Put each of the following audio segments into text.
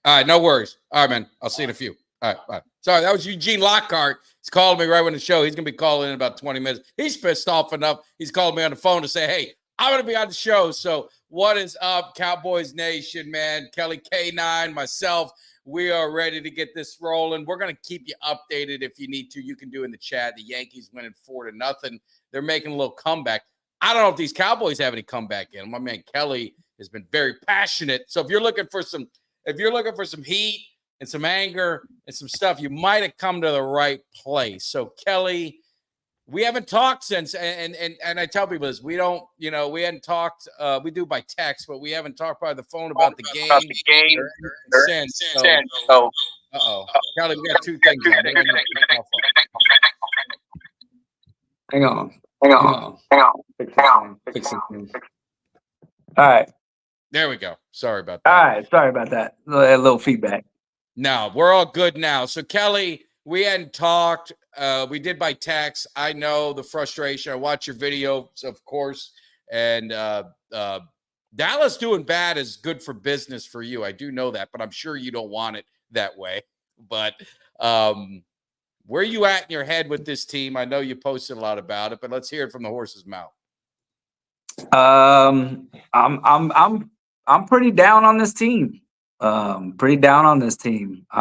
All right, no worries. All right, man. I'll see you in a few. All right, bye. Sorry, that was Eugene Lockhart. He's calling me right when the show. He's going to be calling in about 20 minutes. He's pissed off enough. He's called me on the phone to say, hey, I'm going to be on the show. So what is up, Cowboys Nation, man? Kelly K9, myself, we are ready to get this rolling. We're going to keep you updated if you need to. You can do in the chat. The Yankees winning 4-0. They're making a little comeback. I don't know if these Cowboys have any comeback in them. My man Kelly has been very passionate. So if you're looking for some heat and some anger and some stuff, you might have come to the right place. So Kelly, we haven't talked since, and I tell people this, we hadn't talked, we do by text, but we haven't talked by the phone about the game. Since. So, Kelly, we got two things on. Hang on. Fix it. All right. There we go. Sorry about that. All right. Sorry about that. A little feedback. No, we're all good now. So, Kelly, we hadn't talked. We did by text. I know the frustration. I watch your videos, of course. And Dallas doing bad is good for business for you. I do know that, but I'm sure you don't want it that way. But where are you at in your head with this team? I know you posted a lot about it, but let's hear it from the horse's mouth. I'm pretty down on this team. I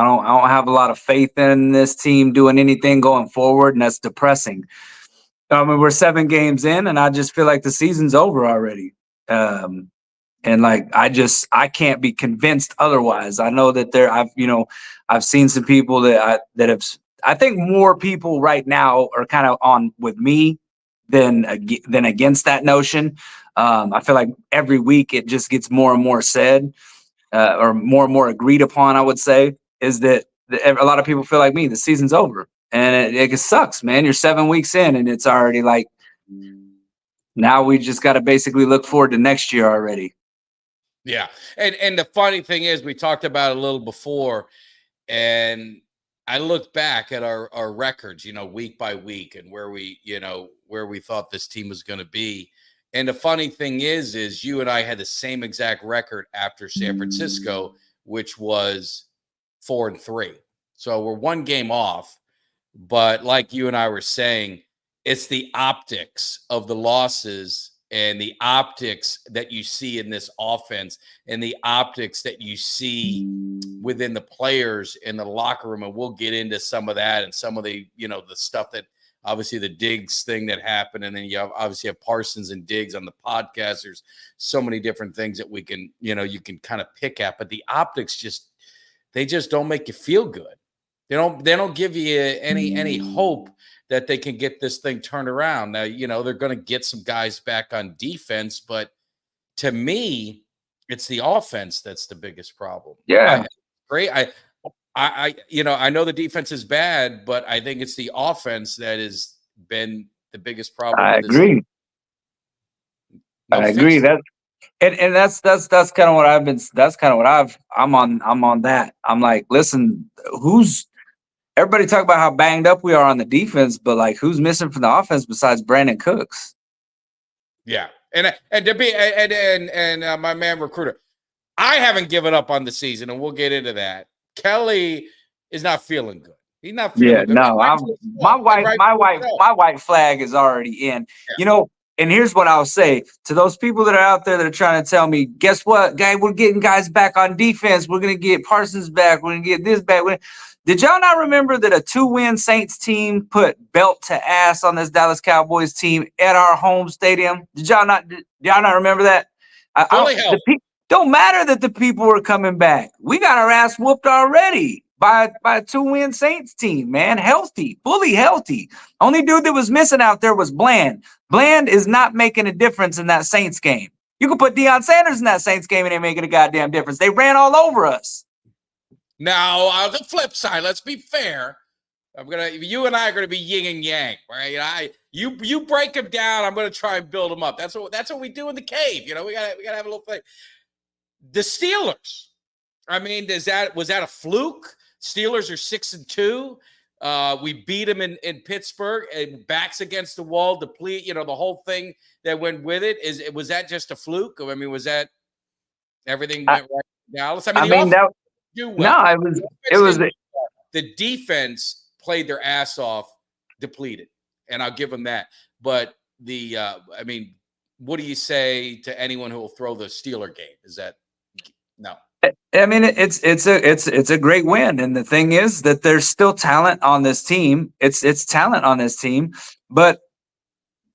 don't have a lot of faith in this team doing anything going forward, and that's depressing. I mean, we're 7 games in, and I just feel like the season's over already. And like I can't be convinced otherwise. I know that I've seen some people that have. I think more people right now are kind of on with me than against that notion. I feel like every week it just gets more and more said. Or more and more agreed upon, I would say, is that a lot of people feel like me. The season's over, and it sucks, man. You're 7 weeks in, and it's already like now we just got to basically look forward to next year already. Yeah, and the funny thing is, we talked about it a little before, and I looked back at our records, week by week, and where we thought this team was going to be. And the funny thing is you and I had the same exact record after San Francisco, which was 4-3. So we're 1 game off. But like you and I were saying, it's the optics of the losses and the optics that you see in this offense and the optics that you see within the players in the locker room. And we'll get into some of that and some of the, the stuff that, obviously the Diggs thing that happened. And then you obviously have Parsons and Diggs on the podcast. There's so many different things that we can, you can kind of pick at, but the optics they just don't make you feel good. They don't give you any hope that they can get this thing turned around. Now, they're going to get some guys back on defense, but to me, it's the offense that's the biggest problem. Yeah. Great. I know the defense is bad, but I think it's the offense that has been the biggest problem. I agree. I agree. That's kind of what I've been. That's kind of what I'm on that. I'm like, listen, everybody talk about how banged up we are on the defense, but like, who's missing from the offense besides Brandon Cooks? Yeah, and to be and my man recruiter, I haven't given up on the season, and we'll get into that. Kelly is not feeling good. He's not feeling good. No, my white flag is already in. Yeah. And here's what I'll say to those people that are out there that are trying to tell me, guess what, guy, we're getting guys back on defense. We're going to get Parsons back. We're going to get this back. Did y'all not remember that a 2-win Saints team put belt to ass on this Dallas Cowboys team at our home stadium? Did y'all not remember that? Don't matter that the people were coming back. We got our ass whooped already by a 2-win Saints team, man. Healthy, fully healthy. Only dude that was missing out there was Bland. Bland is not making a difference in that Saints game. You can put Deion Sanders in that Saints game and ain't making a goddamn difference. They ran all over us. Now, on the flip side, let's be fair. You and I are gonna be yin and yang, right? You break them down. I'm gonna try and build them up. That's what we do in the cave. We gotta have a little thing. The Steelers. I mean, was that a fluke? Steelers are 6-2. We beat them in Pittsburgh and backs against the wall, deplete, the whole thing that went with it. Was that just a fluke? I mean, was that everything went right in Dallas? do well. No, it was the defense played their ass off, depleted, and I'll give them that. But I mean, what do you say to anyone who will throw the Steeler game? Is that no? I mean, it's a great win, and the thing is that there's still talent on this team. It's talent on this team, but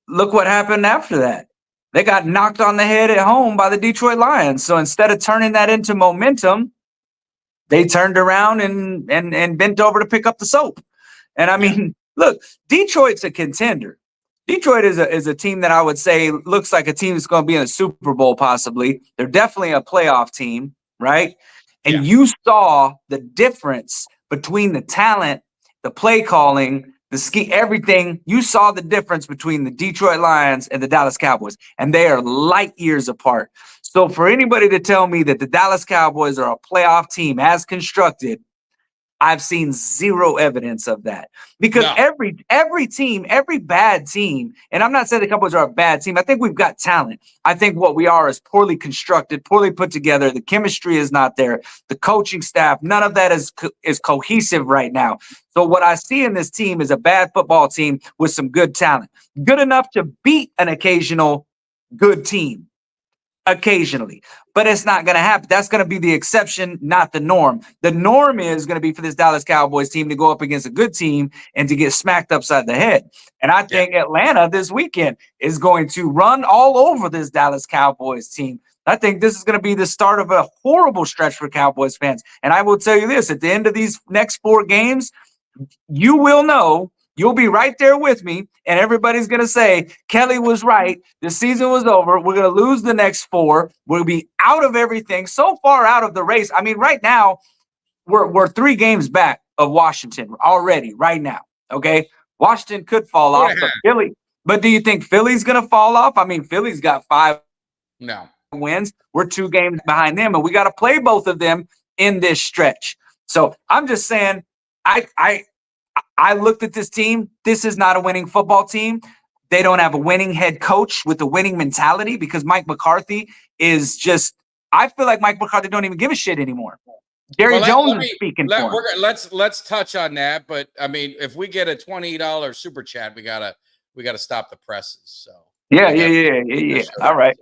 look what happened after that. They got knocked on the head at home by the Detroit Lions. So instead of turning that into momentum, they turned around and bent over to pick up the soap. And I mean, look, Detroit's a contender. Detroit is a team that I would say looks like a team that's going to be in a Super Bowl possibly. They're definitely a playoff team, right? And you saw the difference between the talent, the play calling, the ski, everything. You saw the difference between the Detroit Lions and the Dallas Cowboys, and they are light years apart. So for anybody to tell me that the Dallas Cowboys are a playoff team as constructed, I've seen zero evidence of that, because every team, every bad team, and I'm not saying the Cowboys are a bad team. I think we've got talent. I think what we are is poorly constructed, poorly put together. The chemistry is not there. The coaching staff, none of that is cohesive right now. So what I see in this team is a bad football team with some good talent, good enough to beat an occasional good team. Occasionally, but it's not going to happen. That's going to be the exception, not the norm. The norm is going to be for this Dallas Cowboys team to go up against a good team and to get smacked upside the head. And I think Atlanta this weekend is going to run all over this Dallas Cowboys team. I think this is going to be the start of a horrible stretch for Cowboys fans. And I will tell you this, at the end of these next 4 games, you will know. You'll be right there with me, and everybody's going to say, Kelly was right. The season was over. We're going to lose the next 4. We'll be out of everything, so far out of the race. I mean, right now, we're 3 games back of Washington already, right now, okay? Washington could fall off, but do you think Philly's going to fall off? I mean, Philly's got 5 wins. We're 2 games behind them, and we got to play both of them in this stretch. So I'm just saying, I looked at this team. This is not a winning football team. They don't have a winning head coach with a winning mentality, because Mike McCarthy is just – I feel like Mike McCarthy don't even give a shit anymore. Jerry Jones is speaking for him. Let's touch on that. But, I mean, if we get a $20 super chat, we gotta stop the presses. So Yeah. All right.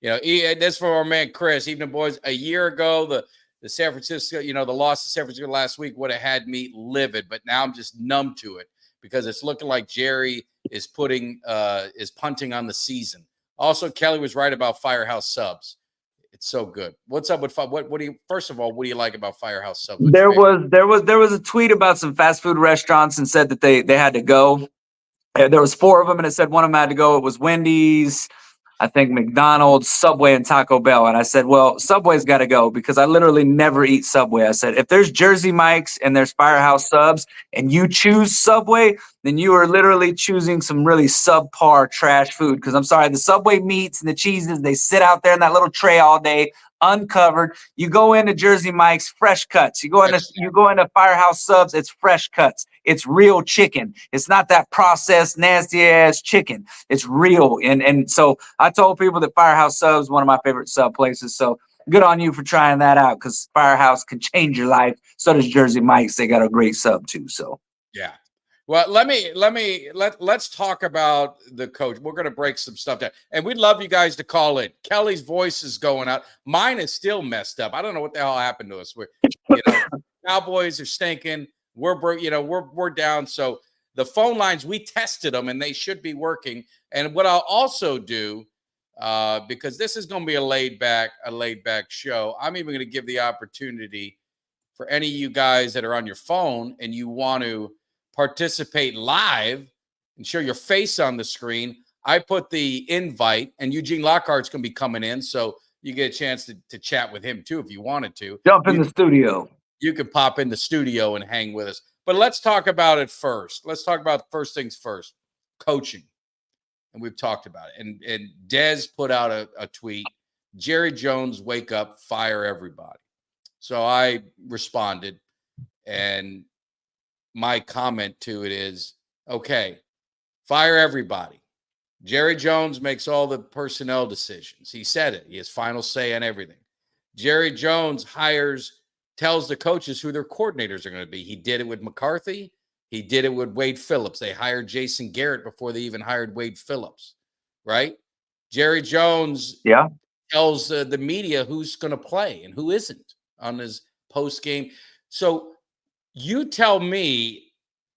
You know, this for our man Chris. Even the boys, a year ago, the San Francisco, the loss to San Francisco last week would have had me livid, but now I'm just numb to it, because it's looking like Jerry is punting on the season. Also, Kelly was right about Firehouse Subs. It's so good. What's up with what do you? First of all, what do you like about Firehouse Subs? There was a tweet about some fast food restaurants and said that they had to go. There was 4 of them, and it said one of them had to go. It was Wendy's, I think McDonald's, Subway, and Taco Bell. And I said, well, Subway's got to go, because I literally never eat Subway. I said, if there's Jersey Mike's and there's Firehouse Subs and you choose Subway, then you are literally choosing some really subpar trash food. Because I'm sorry, the Subway meats and the cheeses, they sit out there in that little tray all day, uncovered. You go into Jersey Mike's, fresh cuts. You go into Firehouse Subs, it's fresh cuts. It's real chicken. It's not that processed, nasty ass chicken. It's real. And so I told people that Firehouse Subs is one of my favorite sub places. So good on you for trying that out, because Firehouse can change your life. So does Jersey Mike's. They got a great sub too. So yeah. Well, let's talk about the coach. We're going to break some stuff down, and we'd love you guys to call in. Kelly's voice is going out. Mine is still messed up. I don't know what the hell happened to us. Cowboys are stinking. We're down. So the phone lines, we tested them, and they should be working. And what I'll also do, because this is going to be a laid back show, I'm even going to give the opportunity for any of you guys that are on your phone and you want to participate live and show your face on the screen. I put the invite, and Eugene Lockhart's going to be coming in, so you get a chance to chat with him too if you wanted to. Jump in the studio. You can pop in the studio and hang with us. But let's talk about it first. Let's talk about first things first, coaching. And we've talked about it. And Dez put out a tweet, Jerry Jones, wake up, fire everybody. So I responded, and my comment to it is, okay, fire everybody. Jerry Jones makes all the personnel decisions. He said it. He has final say on everything. Jerry Jones hires tells the coaches who their coordinators are going to be. He did it with McCarthy. He did it with Wade Phillips. They hired Jason Garrett before they even hired Wade Phillips, right? Jerry Jones tells the media who's going to play and who isn't on his post game. So you tell me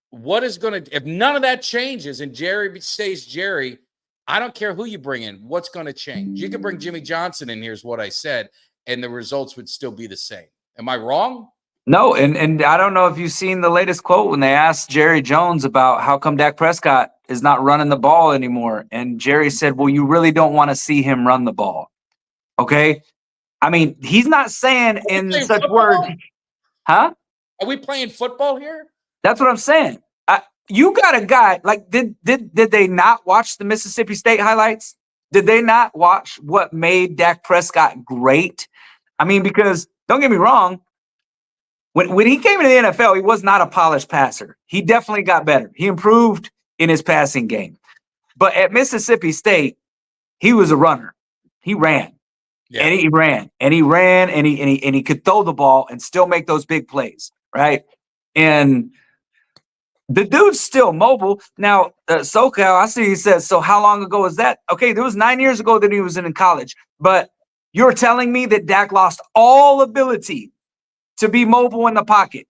what is going to, if none of that changes and Jerry stays Jerry, I don't care who you bring in, what's going to change? You can bring Jimmy Johnson in, here's what I said, and the results would still be the same. Am I wrong? No, and I don't know if you've seen the latest quote when they asked Jerry Jones about how come Dak Prescott is not running the ball anymore. And Jerry said, well, you really don't want to see him run the ball. Okay? I mean, he's not saying in such words. Huh? Are we playing football here? That's what I'm saying. You got a guy, like, did they not watch the Mississippi State highlights? Did they not watch what made Dak Prescott great? I mean, because don't get me wrong, when he came into the NFL, he was not a polished passer. He definitely got better. He improved in his passing game. But at Mississippi State, he was a runner. He ran. Yeah. And he ran. And he ran and he could throw the ball and still make those big plays, right? And the dude's still mobile. Now, SoCal, I see he says, so how long ago was that? Okay, there was 9 years ago that he was in college. But you're telling me that Dak lost all ability to be mobile in the pocket.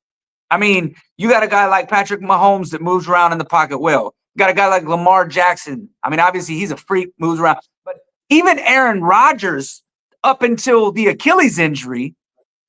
I mean, you got a guy like Patrick Mahomes that moves around in the pocket well. You got a guy like Lamar Jackson. I mean, obviously he's a freak, moves around. But even Aaron Rodgers, up until the Achilles injury,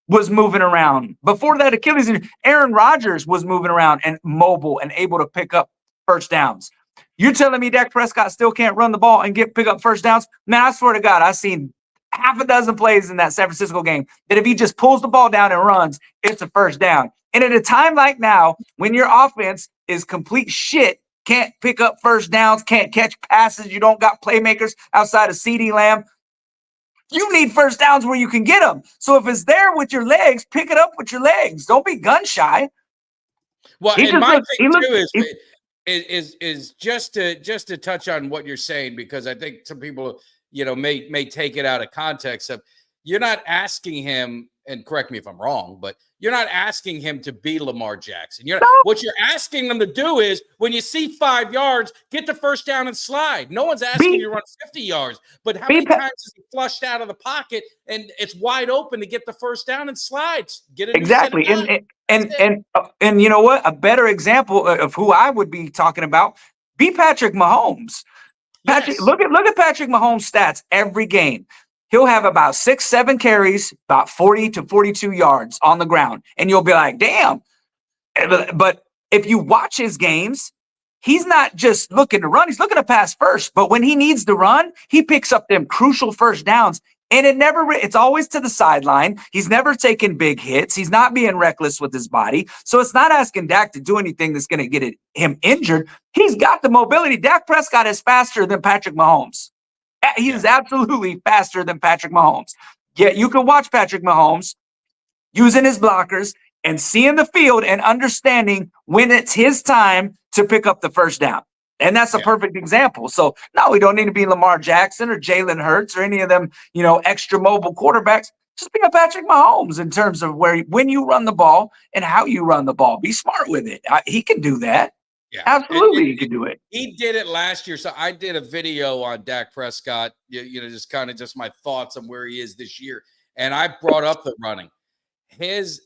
was moving around. Before that Achilles injury, Aaron Rodgers was moving around and mobile and able to pick up first downs. You're telling me Dak Prescott still can't run the ball and pick up first downs? Man, I swear to God, I've seen half a dozen plays in that San Francisco game that if he just pulls the ball down and runs, it's a first down. And at a time like now, when your offense is complete shit, can't pick up first downs, can't catch passes, you don't got playmakers outside of CeeDee Lamb, you need first downs where you can get them. So if it's there with your legs, pick it up with your legs. Don't be gun shy. Well, and my thing too is just to touch on what you're saying, because I think some people, may take it out of context of, you're not asking him, and correct me if I'm wrong, but you're not asking him to be Lamar Jackson. What you're asking him to do is, when you see 5 yards, get the first down and slide. No one's asking you to run 50 yards, but how many times is he flushed out of the pocket and it's wide open to get the first down and slides? Get it exactly. And you know what? A better example of who I would be talking about, be Patrick Mahomes. Yes. Look at Patrick Mahomes' stats every game. He'll have about 6-7 carries, about 40 to 42 yards on the ground. And you'll be like, damn. But if you watch his games, he's not just looking to run. He's looking to pass first. But when he needs to run, he picks up them crucial first downs. And it's always to the sideline. He's never taken big hits. He's not being reckless with his body. So it's not asking Dak to do anything that's going to get him injured. He's got the mobility. Dak Prescott is faster than Patrick Mahomes. He is absolutely faster than Patrick Mahomes. Yet you can watch Patrick Mahomes using his blockers and seeing the field and understanding when it's his time to pick up the first down. And that's a perfect example. So, no, we don't need to be Lamar Jackson or Jalen Hurts or any of them, extra mobile quarterbacks. Just be a Patrick Mahomes in terms of when you run the ball and how you run the ball. Be smart with it. He can do that. Yeah, absolutely, he can do it. He did it last year. So I did a video on Dak Prescott, just kind of just my thoughts on where he is this year. And I brought up the running. His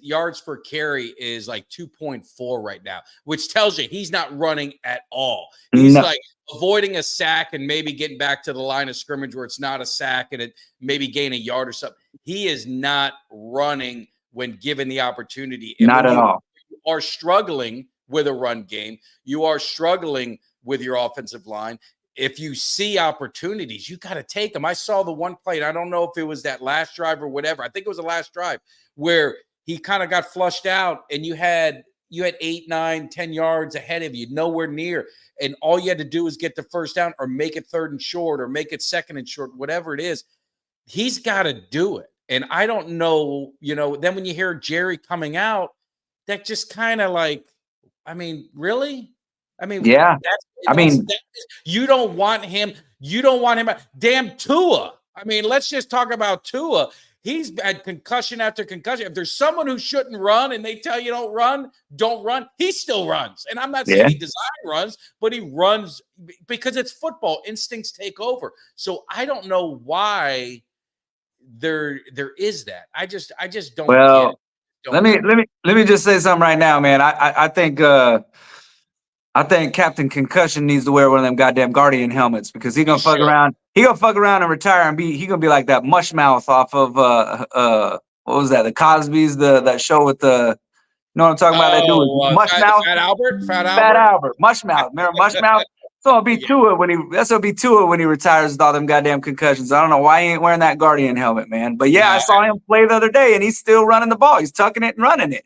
yards per carry is like 2.4 right now, which tells you he's not running at all. He's like avoiding a sack and maybe getting back to the line of scrimmage where it's not a sack and it maybe gain a yard or something. He is not running when given the opportunity. And not at all. You are struggling with a run game. You are struggling with your offensive line. If you see opportunities, you got to take them. I saw the one play, and I don't know if it was that last drive or whatever. I think it was the last drive where he kind of got flushed out and you had 8, 9, 10 yards ahead of you, nowhere near. And all you had to do was get the first down or make it 3rd and short or make it 2nd and short, whatever it is. He's got to do it. And I don't know, then when you hear Jerry coming out, that just kind of like, I mean, really? I mean, yeah. You don't want him. You don't want him. Damn Tua. I mean, let's just talk about Tua. He's had concussion after concussion. If there's someone who shouldn't run and they tell you don't run, he still runs. And I'm not saying he designed runs, but he runs because it's football. Instincts take over. So I don't know why there is that. I just don't get it. Let me just say something right now, man. I think Captain Concussion needs to wear one of them goddamn Guardian helmets because he's gonna fuck around. He gonna fuck around and retire and he gonna be like that mush mouth off of what was that? The Cosby's, that show with the, you know what I'm talking about? That dude mush mouth. Fat Albert. Mush mouth. Remember mush mouth? So it'll be Tua when he retires with all them goddamn concussions. I don't know why he ain't wearing that Guardian helmet, man. But yeah, I saw him play the other day and he's still running the ball. He's tucking it and running it.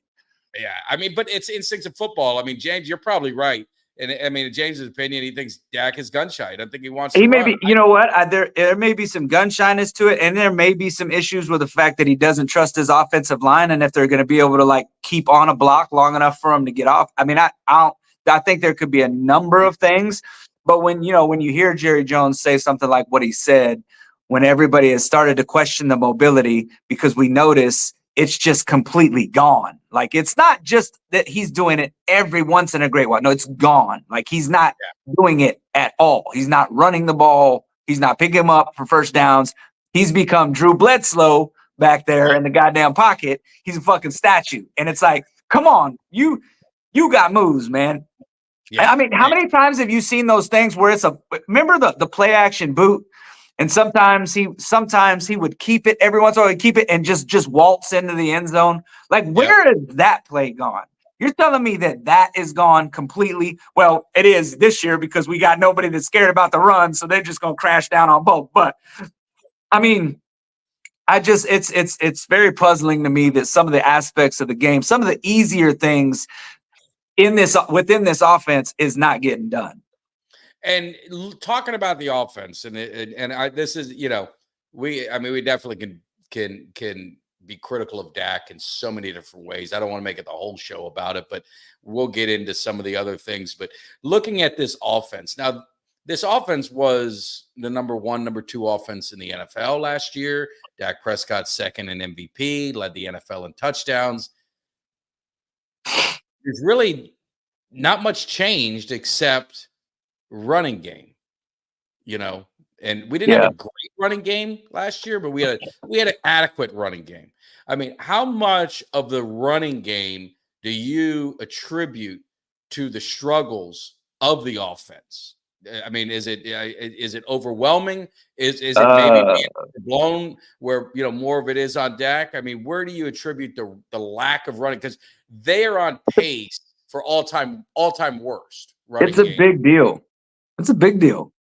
Yeah, I mean, but it's instincts of football. I mean, James, you're probably right. And I mean, in James's opinion, he thinks Dak is gun shy. I don't think he wants to. He may be, you know what? There may be some gun shyness to it, and there may be some issues with the fact that he doesn't trust his offensive line, and if they're going to be able to like keep on a block long enough for him to get off. I mean, I think there could be a number of things, but when you hear Jerry Jones say something like what he said, when everybody has started to question the mobility because we notice it's just completely gone. Like, it's not just that he's doing it every once in a great while. No, it's gone. Like, he's not doing it at all. He's not running the ball. He's not picking him up for first downs. He's become Drew Bledsoe back there in the goddamn pocket. He's a fucking statue. And it's like, come on, you got moves, man. Yeah. I mean, how many times have you seen those things where remember the play action boot? And sometimes he would keep it every once in a while. He'd keep it and just waltz into the end zone. Like, where is that play gone? You're telling me that is gone completely? Well, it is this year because we got nobody that's scared about the run, so they're just gonna crash down on both. But I mean, it's very puzzling to me that some of the aspects of the game, some of the easier things within this offense is not getting done. And talking about the offense, this is, we definitely can be critical of Dak in so many different ways. I don't want to make it the whole show about it, but we'll get into some of the other things. But looking at this offense, now this offense was the number 1, number 2 offense in the NFL last year. Dak Prescott second in MVP, led the NFL in touchdowns. There's really not much changed except running game, and we didn't have a great running game last year, but we had an adequate running game. I mean, how much of the running game do you attribute to the struggles of the offense? I mean, is it overwhelming? Is it maybe being blown where more of it is on Dak? I mean, where do you attribute the lack of running? Because they are on pace for all time worst running. It's a big deal. It's a big deal.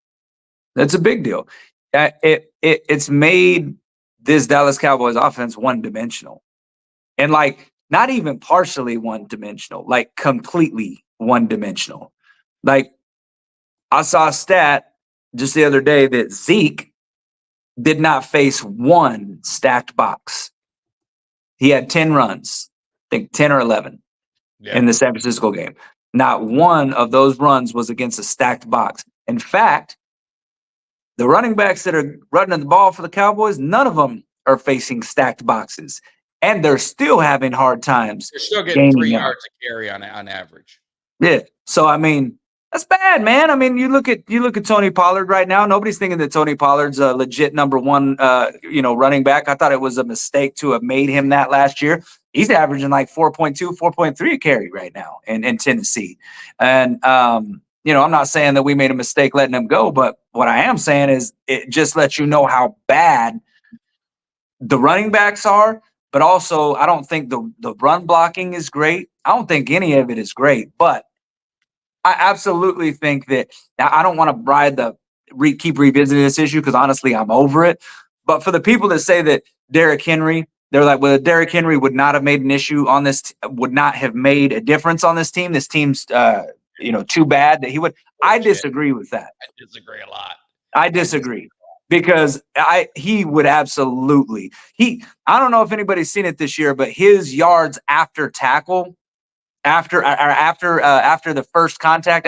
That's a big deal. It's made this Dallas Cowboys offense one-dimensional. And like, not even partially one-dimensional, like completely one-dimensional. Like, I saw a stat just the other day that Zeke did not face one stacked box. He had 10 runs, I think 10 or 11 in the San Francisco game. Not one of those runs was against a stacked box. In fact, the running backs that are running the ball for the Cowboys, none of them are facing stacked boxes. And they're still having hard times. They're still getting 3 yards a carry on average. Yeah. So, I mean, that's bad, man. I mean, you look at Tony Pollard right now. Nobody's thinking that Tony Pollard's a legit number 1, running back. I thought it was a mistake to have made him that last year. He's averaging like 4.2, 4.3 a carry right now in Tennessee. And, I'm not saying that we made a mistake letting him go, but what I am saying is it just lets you know how bad the running backs are. But also, I don't think the run blocking is great. I don't think any of it is great, but I absolutely think that now I don't want to keep revisiting this issue because honestly, I'm over it. But for the people that say that Derrick Henry, they're like, well, Derrick Henry would not have made an issue on this, would not have made a difference on this team. This team's, too bad that he would. I disagree with that. I disagree a lot. I disagree because he would absolutely. I don't know if anybody's seen it this year, but his yards after tackle. After the first contact,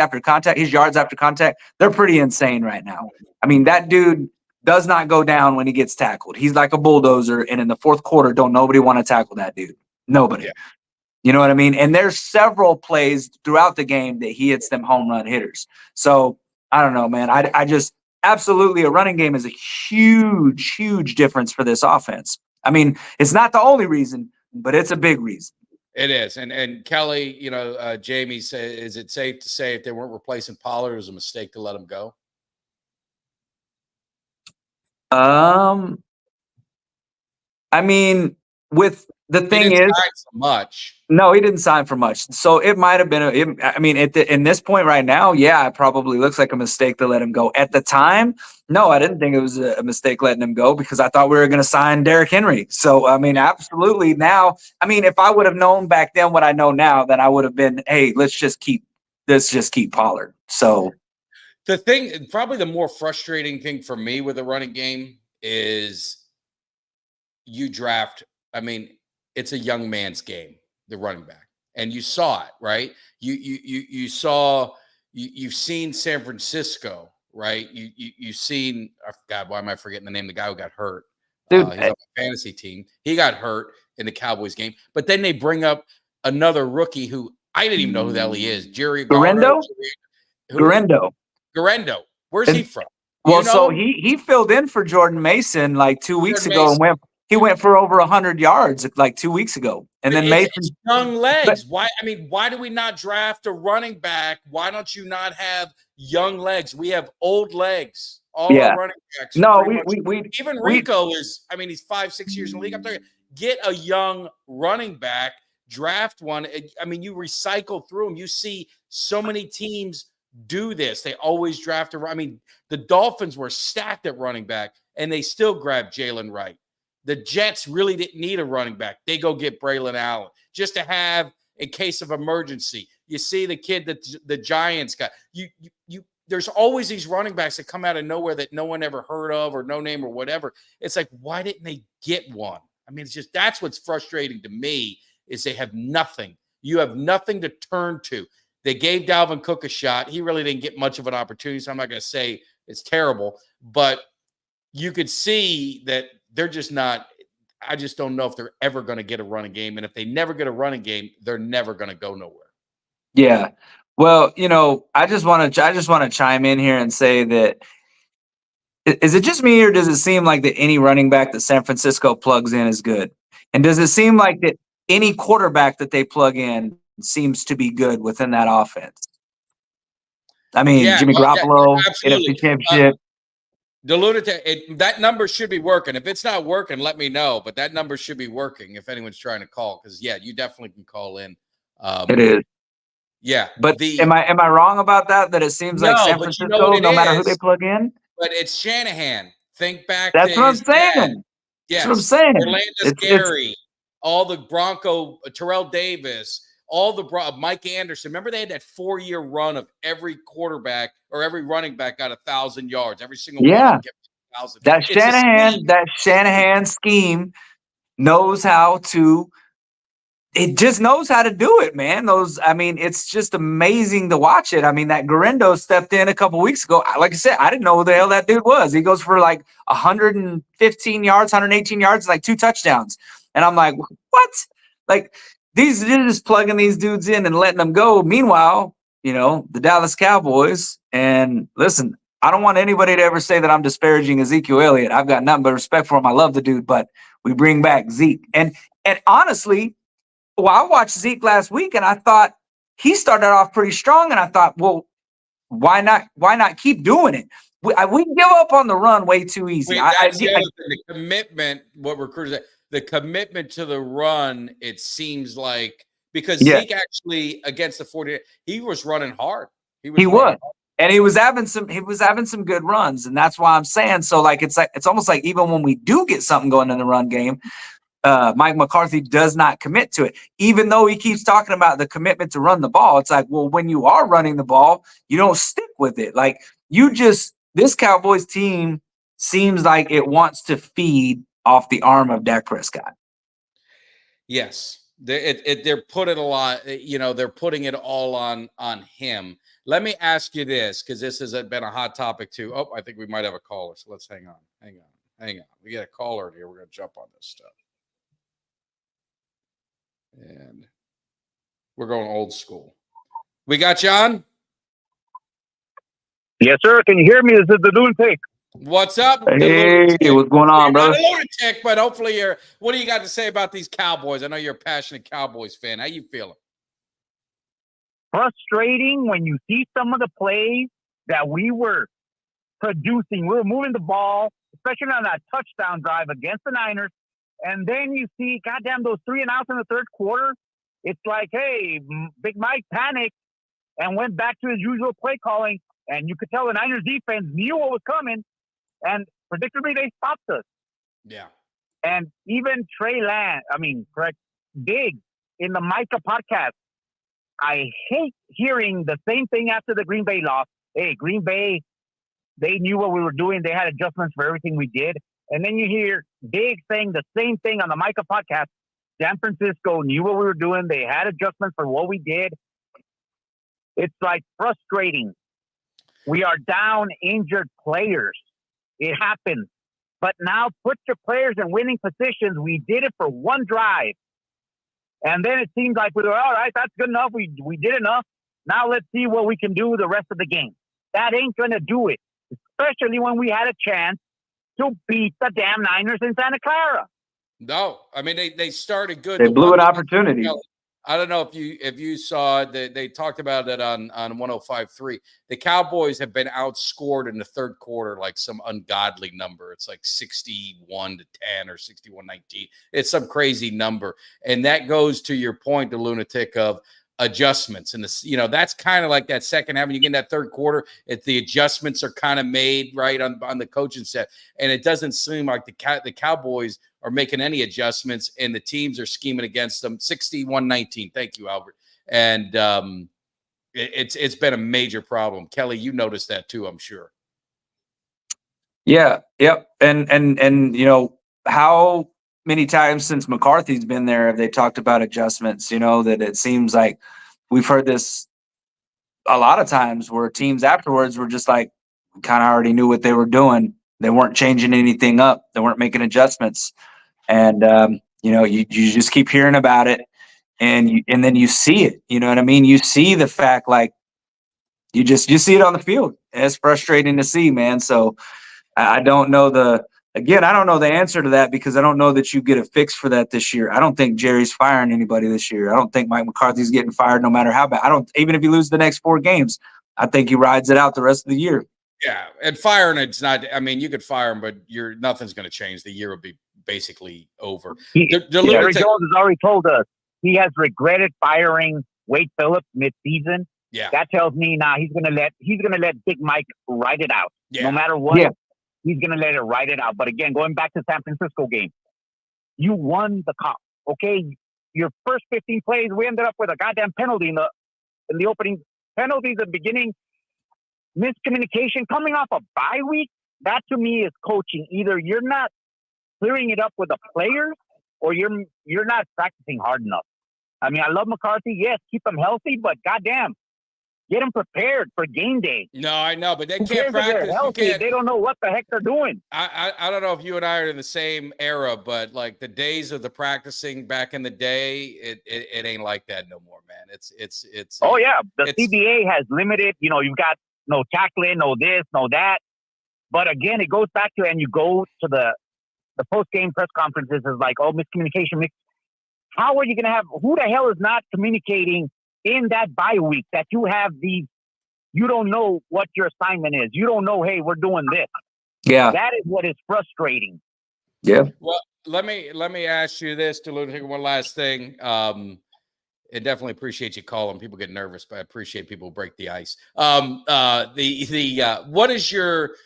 his yards after contact, they're pretty insane right now. I mean, that dude does not go down when he gets tackled. He's like a bulldozer, and in the fourth quarter, don't nobody want to tackle that dude. Nobody. Yeah. You know what I mean? And there's several plays throughout the game that he hits them home run hitters. So I don't know, man. I just absolutely, a running game is a huge, huge difference for this offense. I mean, it's not the only reason, but it's a big reason. It is. And Kelly, you know, Jamie said, is it safe to say if they weren't replacing Pollard, it was a mistake to let him go? I mean, with the thing is, so much. No, he didn't sign for much. So it might have been. In this point right now, yeah, it probably looks like a mistake to let him go. At the time, no, I didn't think it was a mistake letting him go because I thought we were going to sign Derrick Henry. So I mean, absolutely. Now, I mean, if I would have known back then what I know now, then I would have been, hey, let's just keep Pollard. So the thing, probably the more frustrating thing for me with the running game is you draft. I mean, it's a young man's game, the running back, and you saw it, right? You've seen San Francisco, right? You've seen, God, why am I forgetting the name of the guy who got hurt? Dude, he's on the fantasy team. He got hurt in the Cowboys game, but then they bring up another rookie who I didn't even know who the hell he is. Jerry Guerendo. Guerendo. Where's he from? Well, so he filled in for Jordan Mason like 2 weeks ago and went for over 100 yards like 2 weeks ago. And then Mason, young legs. Why do we not draft a running back? Why don't you not have young legs? We have old legs. All our running backs. No, even Rico is, I mean, he's 5-6 years in the league. I'm talking, get a young running back, draft one. I mean, you recycle through them. You see so many teams do this. They always draft I mean, the Dolphins were stacked at running back, and they still grabbed Jalen Wright. The Jets really didn't need a running back. They go get Braylon Allen just to have in case of emergency. You see the kid that the Giants got. There's always these running backs that come out of nowhere that no one ever heard of or no name or whatever. It's like, why didn't they get one? I mean, it's just that's what's frustrating to me is they have nothing. You have nothing to turn to. They gave Dalvin Cook a shot. He really didn't get much of an opportunity, so I'm not going to say it's terrible, but you could see that they're just not – I just don't know if they're ever going to get a running game, and if they never get a running game, they're never going to go nowhere. Yeah. Well, you know, I just want to chime in here and say that is it just me or does it seem like that any running back that San Francisco plugs in is good? And does it seem like that any quarterback that they plug in seems to be good within that offense? I mean, Jimmy Garoppolo, NFC Championship. Diluted to it, that number should be working. If it's not working, let me know. But that number should be working if anyone's trying to call. Because you definitely can call in. It is. Yeah, but am I wrong about that? That it seems like San Francisco, no matter who they plug in. But it's Shanahan. Think back. That's what I'm saying. Yes. That's what I'm saying. Orlando Scary, all the Bronco, Terrell Davis, all the Mike Anderson. Remember they had that 4-year run of every quarterback or every running back got 1,000 yards. Every single one of them kept 1,000. That Shanahan scheme knows how to. It just knows how to do it, man. It's just amazing to watch it. I mean, that Guerendo stepped in a couple weeks ago. Like I said, I didn't know who the hell that dude was. He goes for like 115 yards, 118 yards, like 2 touchdowns. And I'm like, what? Like, they're just plugging these dudes in and letting them go. Meanwhile, you know, the Dallas Cowboys, and listen, I don't want anybody to ever say that I'm disparaging Ezekiel Elliott. I've got nothing but respect for him. I love the dude, but we bring back Zeke. And honestly, well, I watched Zeke last week, and I thought he started off pretty strong, and I thought, well, why not keep doing it? We give up on the run way too easy. The commitment, what recruiters – the commitment to the run, it seems like, because Zeke actually against the 49ers, he was running hard. He was. And he was having some good runs. And that's why I'm saying, so it's almost like even when we do get something going in the run game, Mike McCarthy does not commit to it, even though he keeps talking about the commitment to run the ball. It's like, well, when you are running the ball, you don't stick with it. Like this Cowboys team seems like it wants to feed off the arm of Dak Prescott. Yes. They're putting a lot, they're putting it all on him. Let me ask you this, because this has been a hot topic too. Oh, I think we might have a caller, so let's hang on. We get a caller here. We're going to jump on this stuff. And we're going old school. We got John? Yes, sir. Can you hear me? Is it the lunatic? What's up? Hey, what's going on, brother? Not a lunatic, but hopefully you're. What do you got to say about these Cowboys? I know you're a passionate Cowboys fan. How you feeling? Frustrating when you see some of the plays that we were producing. We were moving the ball, especially on that touchdown drive against the Niners. And then you see, goddamn, those 3 and outs in the third quarter. It's like, hey, Big Mike panicked and went back to his usual play calling. And you could tell the Niners defense knew what was coming. And predictably, they stopped us. Yeah. And even Diggs in the Micah podcast, I hate hearing the same thing after the Green Bay loss. Hey, Green Bay, they knew what we were doing. They had adjustments for everything we did. And then you hear Diggs saying the same thing on the Micah podcast. San Francisco knew what we were doing. They had adjustments for what we did. It's like frustrating. We are down injured players. It happens. But now put your players in winning positions. We did it for one drive. And then it seems like we were, all right, that's good enough. We did enough. Now let's see what we can do the rest of the game. That ain't going to do it, especially when we had a chance to beat the damn Niners in Santa Clara. No, I mean, they started good. They blew an opportunity. I don't know if you saw it. They talked about it on 105.3. The Cowboys have been outscored in the third quarter like some ungodly number. It's like 61-10 or 61-19. It's some crazy number, and that goes to your point, the lunatic, of adjustments. And that's kind of like that second half. When you get in that third quarter, the adjustments are kind of made right on the coaching set, and it doesn't seem like the Cowboys are making any adjustments, and the teams are scheming against them. 61-19. Thank you, Albert. And it's been a major problem. Kelly, you noticed that too, I'm sure. Yeah. Yep. And how many times since McCarthy's been there have they talked about adjustments? That it seems like we've heard this a lot of times where teams afterwards were just like, kind of already knew what they were doing. They weren't changing anything up. They weren't making adjustments. And, you just keep hearing about it and then you see it, you know what I mean? You see the fact, like you see it on the field. And it's frustrating to see, man. So I don't know the answer to that, because I don't know that you get a fix for that this year. I don't think Jerry's firing anybody this year. I don't think Mike McCarthy's getting fired no matter how bad. Even if he loses the next 4 games, I think he rides it out the rest of the year. Yeah. And firing, it's not, I mean, you could fire him, but nothing's going to change. The year will be basically over. Jerry Jones has already told us he has regretted firing Wade Phillips mid-season. Yeah. That tells me now he's gonna let Big Mike ride it out. Yeah. No matter what, he's gonna let it ride it out. But again, going back to San Francisco game, you won the cop. Okay, your first 15 plays, we ended up with a goddamn penalty in the opening. Penalties at the beginning, miscommunication coming off a bye week. That to me is coaching. Either you're not clearing it up with the players, or you're not practicing hard enough. I mean, I love McCarthy. Yes, keep him healthy, but goddamn, get them prepared for game day. No, I know, but they can't practice. They don't know what the heck they're doing. I don't know if you and I are in the same era, but like the days of the practicing back in the day, it ain't like that no more, man. It's. Oh yeah, the CBA has limited. You've got no tackling, no this, no that. But again, it goes back to, and you go to the post-game press conferences is like, oh, miscommunication. How are you going to have? Who the hell is not communicating in that bye week that you have these? You don't know what your assignment is. You don't know, hey, we're doing this. Yeah. That is what is frustrating. Yeah. Well, let me ask you this, Duluth. One last thing. I definitely appreciate you calling. People get nervous, but I appreciate people who break the ice. What is your?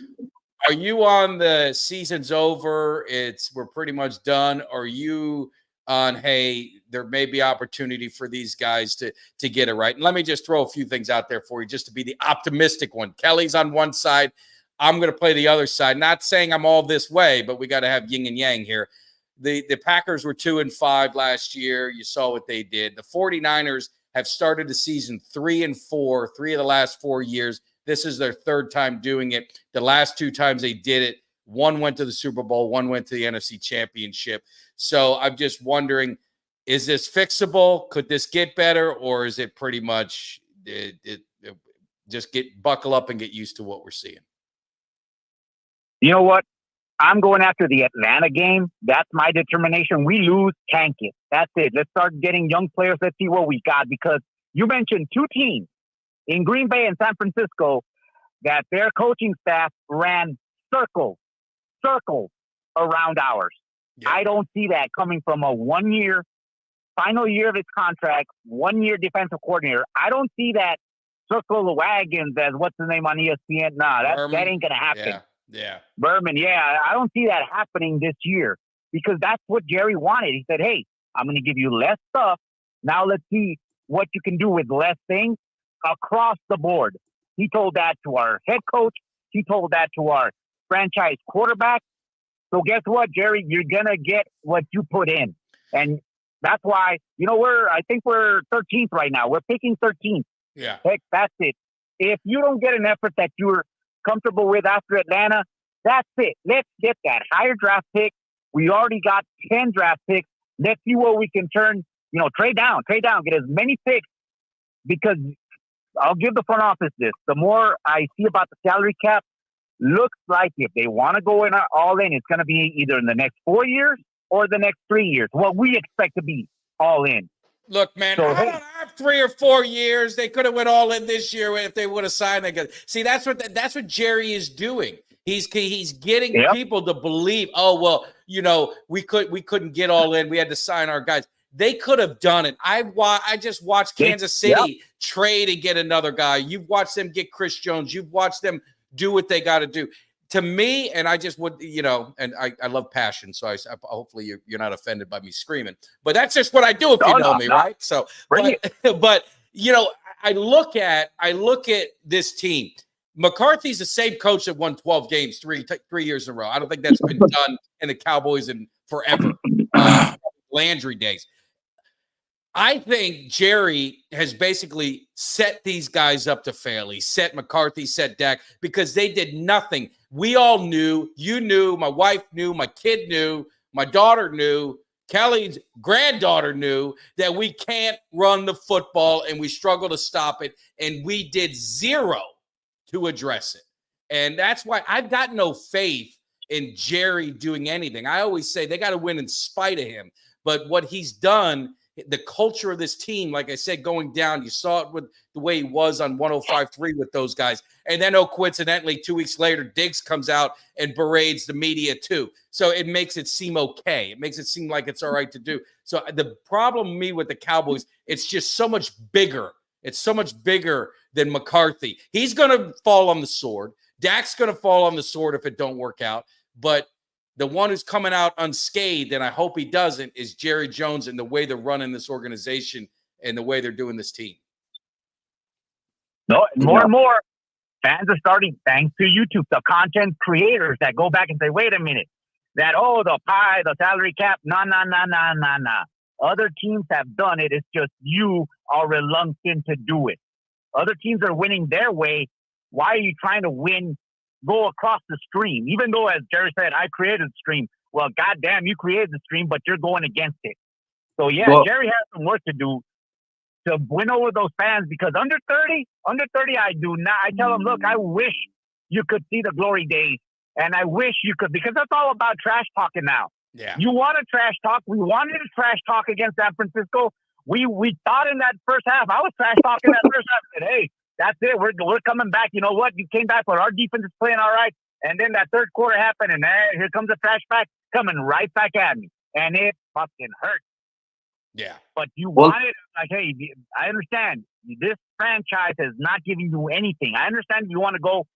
Are you on the season's over? We're pretty much done. Are you on, hey, there may be opportunity for these guys to get it right? And let me just throw a few things out there for you just to be the optimistic one. Kelly's on one side. I'm going to play the other side. Not saying I'm all this way, but we got to have yin and yang here. the Packers were 2-5 last year. You saw what they did. The 49ers have started the season 3-4, 3 of the last 4 years. This is their third time doing it. The last 2 times they did it, one went to the Super Bowl, one went to the NFC Championship. So I'm just wondering, is this fixable? Could this get better? Or is it pretty much just buckle up and get used to what we're seeing? You know what? I'm going after the Atlanta game. That's my determination. We lose, tank it. That's it. Let's start getting young players. Let's see what we got. Because you mentioned 2 teams in Green Bay and San Francisco that their coaching staff ran circles around ours. Yeah. I don't see that coming from a 1-year, final year of his contract, 1-year defensive coordinator. I don't see that circle the wagons as what's the name on ESPN. Nah, that ain't going to happen. Yeah. Berman, I don't see that happening this year because that's what Jerry wanted. He said, hey, I'm going to give you less stuff. Now let's see what you can do with less things across the board. He told that to our head coach. He told that to our franchise quarterback. So guess what, Jerry? You're going to get what you put in. And that's why, I think we're 13th right now. We're picking 13th. Yeah. Heck, that's it. If you don't get an effort that you're comfortable with after Atlanta, that's it. Let's get that higher draft pick. We already got 10 draft picks. Let's see what we can turn, trade down, get as many picks, because I'll give the front office this. The more I see about the salary cap, looks like if they want to go in all in, it's going to be either in the next 4 years or the next 3 years. What we expect to be all in. Look, man, I don't have 3 or 4 years. They could have went all in this year if they would have signed again. See, that's what Jerry is doing. He's getting people to believe, oh, well, we couldn't get all in. We had to sign our guys. They could have done it. I just watched Kansas City trade and get another guy. You've watched them get Chris Jones. You've watched them do what they got to do. To me, and I just would, and I love passion, so I hopefully you're not offended by me screaming, but that's just what I do if you know me, right? So, but I look at this team. McCarthy's the same coach that won 12 games 3 years in a row. I don't think that's been done in the Cowboys in forever. Landry days. I think Jerry has basically set these guys up to fail. He set McCarthy, set Dak, because they did nothing. We all knew, you knew, my wife knew, my kid knew, my daughter knew, Kelly's granddaughter knew that we can't run the football and we struggle to stop it. And we did zero to address it. And that's why I've got no faith in Jerry doing anything. I always say they got to win in spite of him. But what he's done, the culture of this team, like I said, going down, you saw it with the way he was on 105.3 with those guys. And then, coincidentally, 2 weeks later, Diggs comes out and berates the media too. So it makes it seem okay. It makes it seem like it's all right to do. So the problem with me with the Cowboys, it's just so much bigger. It's so much bigger than McCarthy. He's going to fall on the sword. Dak's going to fall on the sword if it don't work out. But the one who's coming out unscathed, and I hope he doesn't, is Jerry Jones and the way they're running this organization and the way they're doing this team. No, more and more fans are starting, thanks to YouTube, the content creators that go back and say, wait a minute, that, the pie, the salary cap, nah. Other teams have done it. It's just you are reluctant to do it. Other teams are winning their way. Why are you trying to go across the stream? Even though, as Jerry said, I created the stream. Well, goddamn, you created the stream, but you're going against it. So, Jerry has some work to do to win over those fans, because under 30, I do not. I tell them, look, I wish you could see the glory days, and I wish you could, because that's all about trash talking now. Yeah. You want to trash talk. We wanted to trash talk against San Francisco. We thought in that first half, I was trash talking that first half. I said, hey, that's it. We're coming back. You know what? You came back, but our defense is playing all right. And then that third quarter happened, and here comes the trash back coming right back at me. And it fucking hurt. Yeah. But you wanted, like, hey, I understand. This franchise is not giving you anything. I understand you want to go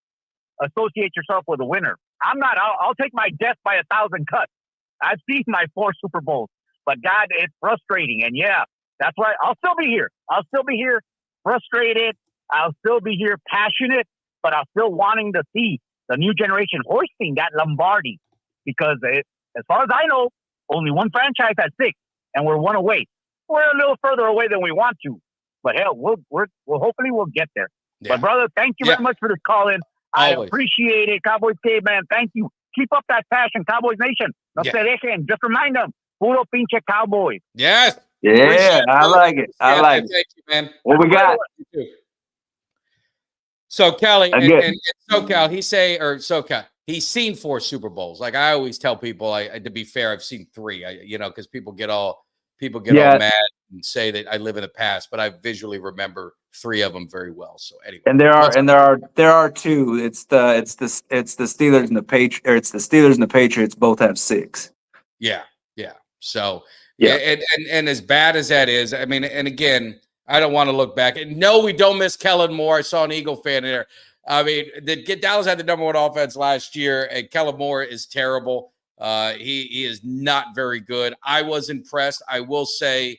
associate yourself with a winner. I'm not. I'll take my death by 1,000 cuts. I've seen my 4 Super Bowls. But, God, it's frustrating. And, that's why I'll still be here. I'll still be here frustrated. I'll still be here passionate, but I'm still wanting to see the new generation hoisting that Lombardi, because as far as I know, only one franchise at 6, and we're one away. We're a little further away than we want to, but hell, we'll hopefully we'll get there. Yeah. But brother, thank you very much for this call-in. I appreciate it, Cowboys Caveman. Thank you. Keep up that passion, Cowboys Nation. No se dejen. Just remind them, puro pinche Cowboys. Yes. Yeah, I like it. I like it. Thank you, man. What we got? So Kelly and SoCal, he's seen 4 Super Bowls. Like I always tell people, to be fair, I've seen 3. Because people get all mad and say that I live in the past, but I visually remember 3 of them very well. So anyway, and there are 2. It's the Steelers and the Patriots. Or it's the Steelers and the Patriots. Both have 6. Yeah. So and as bad as that is, I mean, and again, I don't want to look back. And no, we don't miss Kellen Moore. I saw an Eagle fan in there. I mean, Dallas had the #1 offense last year, and Kellen Moore is terrible. He is not very good. I was impressed. I will say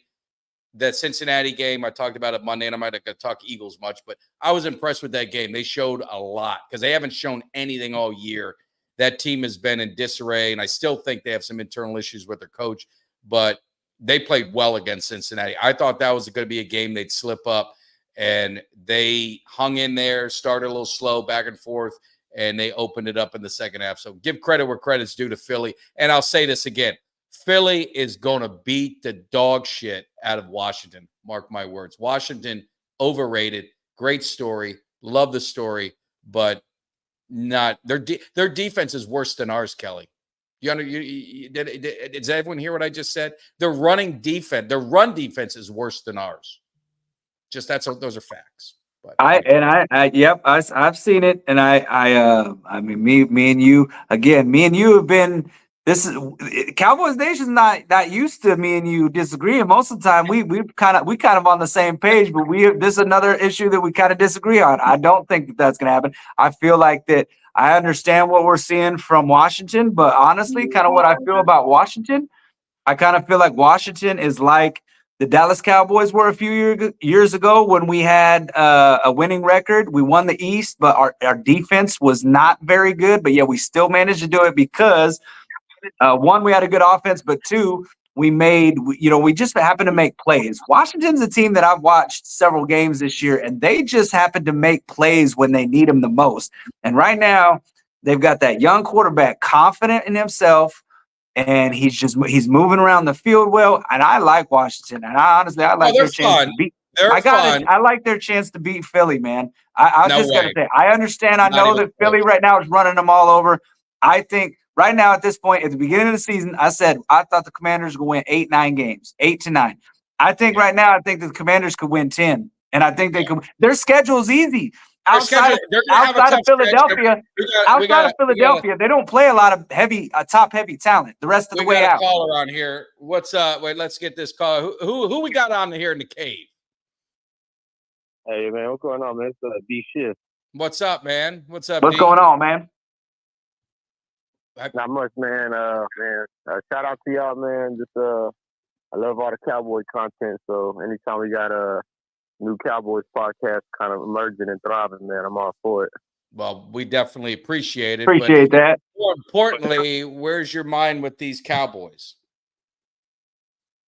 that Cincinnati game, I talked about it Monday, and I'm not going to talk Eagles much, but I was impressed with that game. They showed a lot because they haven't shown anything all year. That team has been in disarray, and I still think they have some internal issues with their coach, but they played well against Cincinnati. I thought that was going to be a game they'd slip up, and they hung in there, started a little slow, back and forth, and they opened it up in the second half. So give credit where credit's due to Philly. And I'll say this again. Philly is going to beat the dog shit out of Washington. Mark my words. Washington, overrated. Great story. Love the story, but not their defense is worse than ours, Kelly. Did everyone hear what I just said? Their run defense is worse than ours. Just those are facts. But I've seen it, and I mean, me and you have been. This is Cowboys Nation's not used to me and you disagreeing. Most of the time, we kind of on the same page, but this is another issue that we kind of disagree on. I don't think that's going to happen. I feel like that. I understand what we're seeing from Washington, but honestly, kind of what I feel about Washington, I kind of feel like Washington is like the Dallas Cowboys were a few years ago when we had a winning record. We won the East, but our defense was not very good. But yeah, we still managed to do it because one, we had a good offense, but 2, we just happened to make plays. Washington's a team that I've watched several games this year, and they just happen to make plays when they need them the most. And right now, they've got that young quarterback confident in himself, and he's moving around the field well. And I like Washington, and I like their chance to beat. I like their chance to beat Philly, man. I just got to say, I understand. I know that Philly right now is running them all over. I think right now at this point, at the beginning of the season, I said I thought the Commanders would win 8-9 games, 8 to 9. I think right now, I think the Commanders could win 10, and I think they could. Their schedule's easy. Outside of Philadelphia, they don't play a lot of top-heavy talent. The rest of the way out. We got a caller on here. What's wait, let's get this call. Who we got on here in the cave? Hey man, what's going on, man? It's B Shift. What's up, man? What's going on, man? Not much, man. Shout out to y'all, man. Just I love all the Cowboy content. So anytime we got a new Cowboys podcast kind of emerging and thriving, man, I'm all for it. Well, we definitely appreciate it. Appreciate that. More importantly, where's your mind with these Cowboys?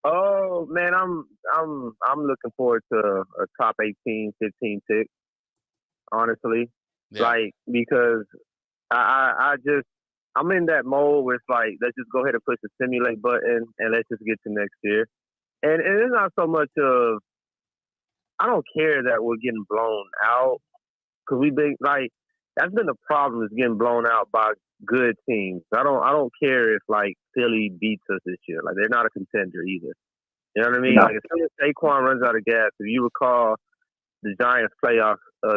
Oh man, I'm looking forward to a top 18, 15 pick. Honestly, because I'm in that mode where it's like, let's just go ahead and push the simulate button and let's just get to next year. And it's not so much of, I don't care that we're getting blown out because we've been like, that's been the problem, is getting blown out by good teams. I don't care if like Philly beats us this year. Like they're not a contender either. You know what I mean? No. Like if Saquon runs out of gas, if you recall the Giants playoff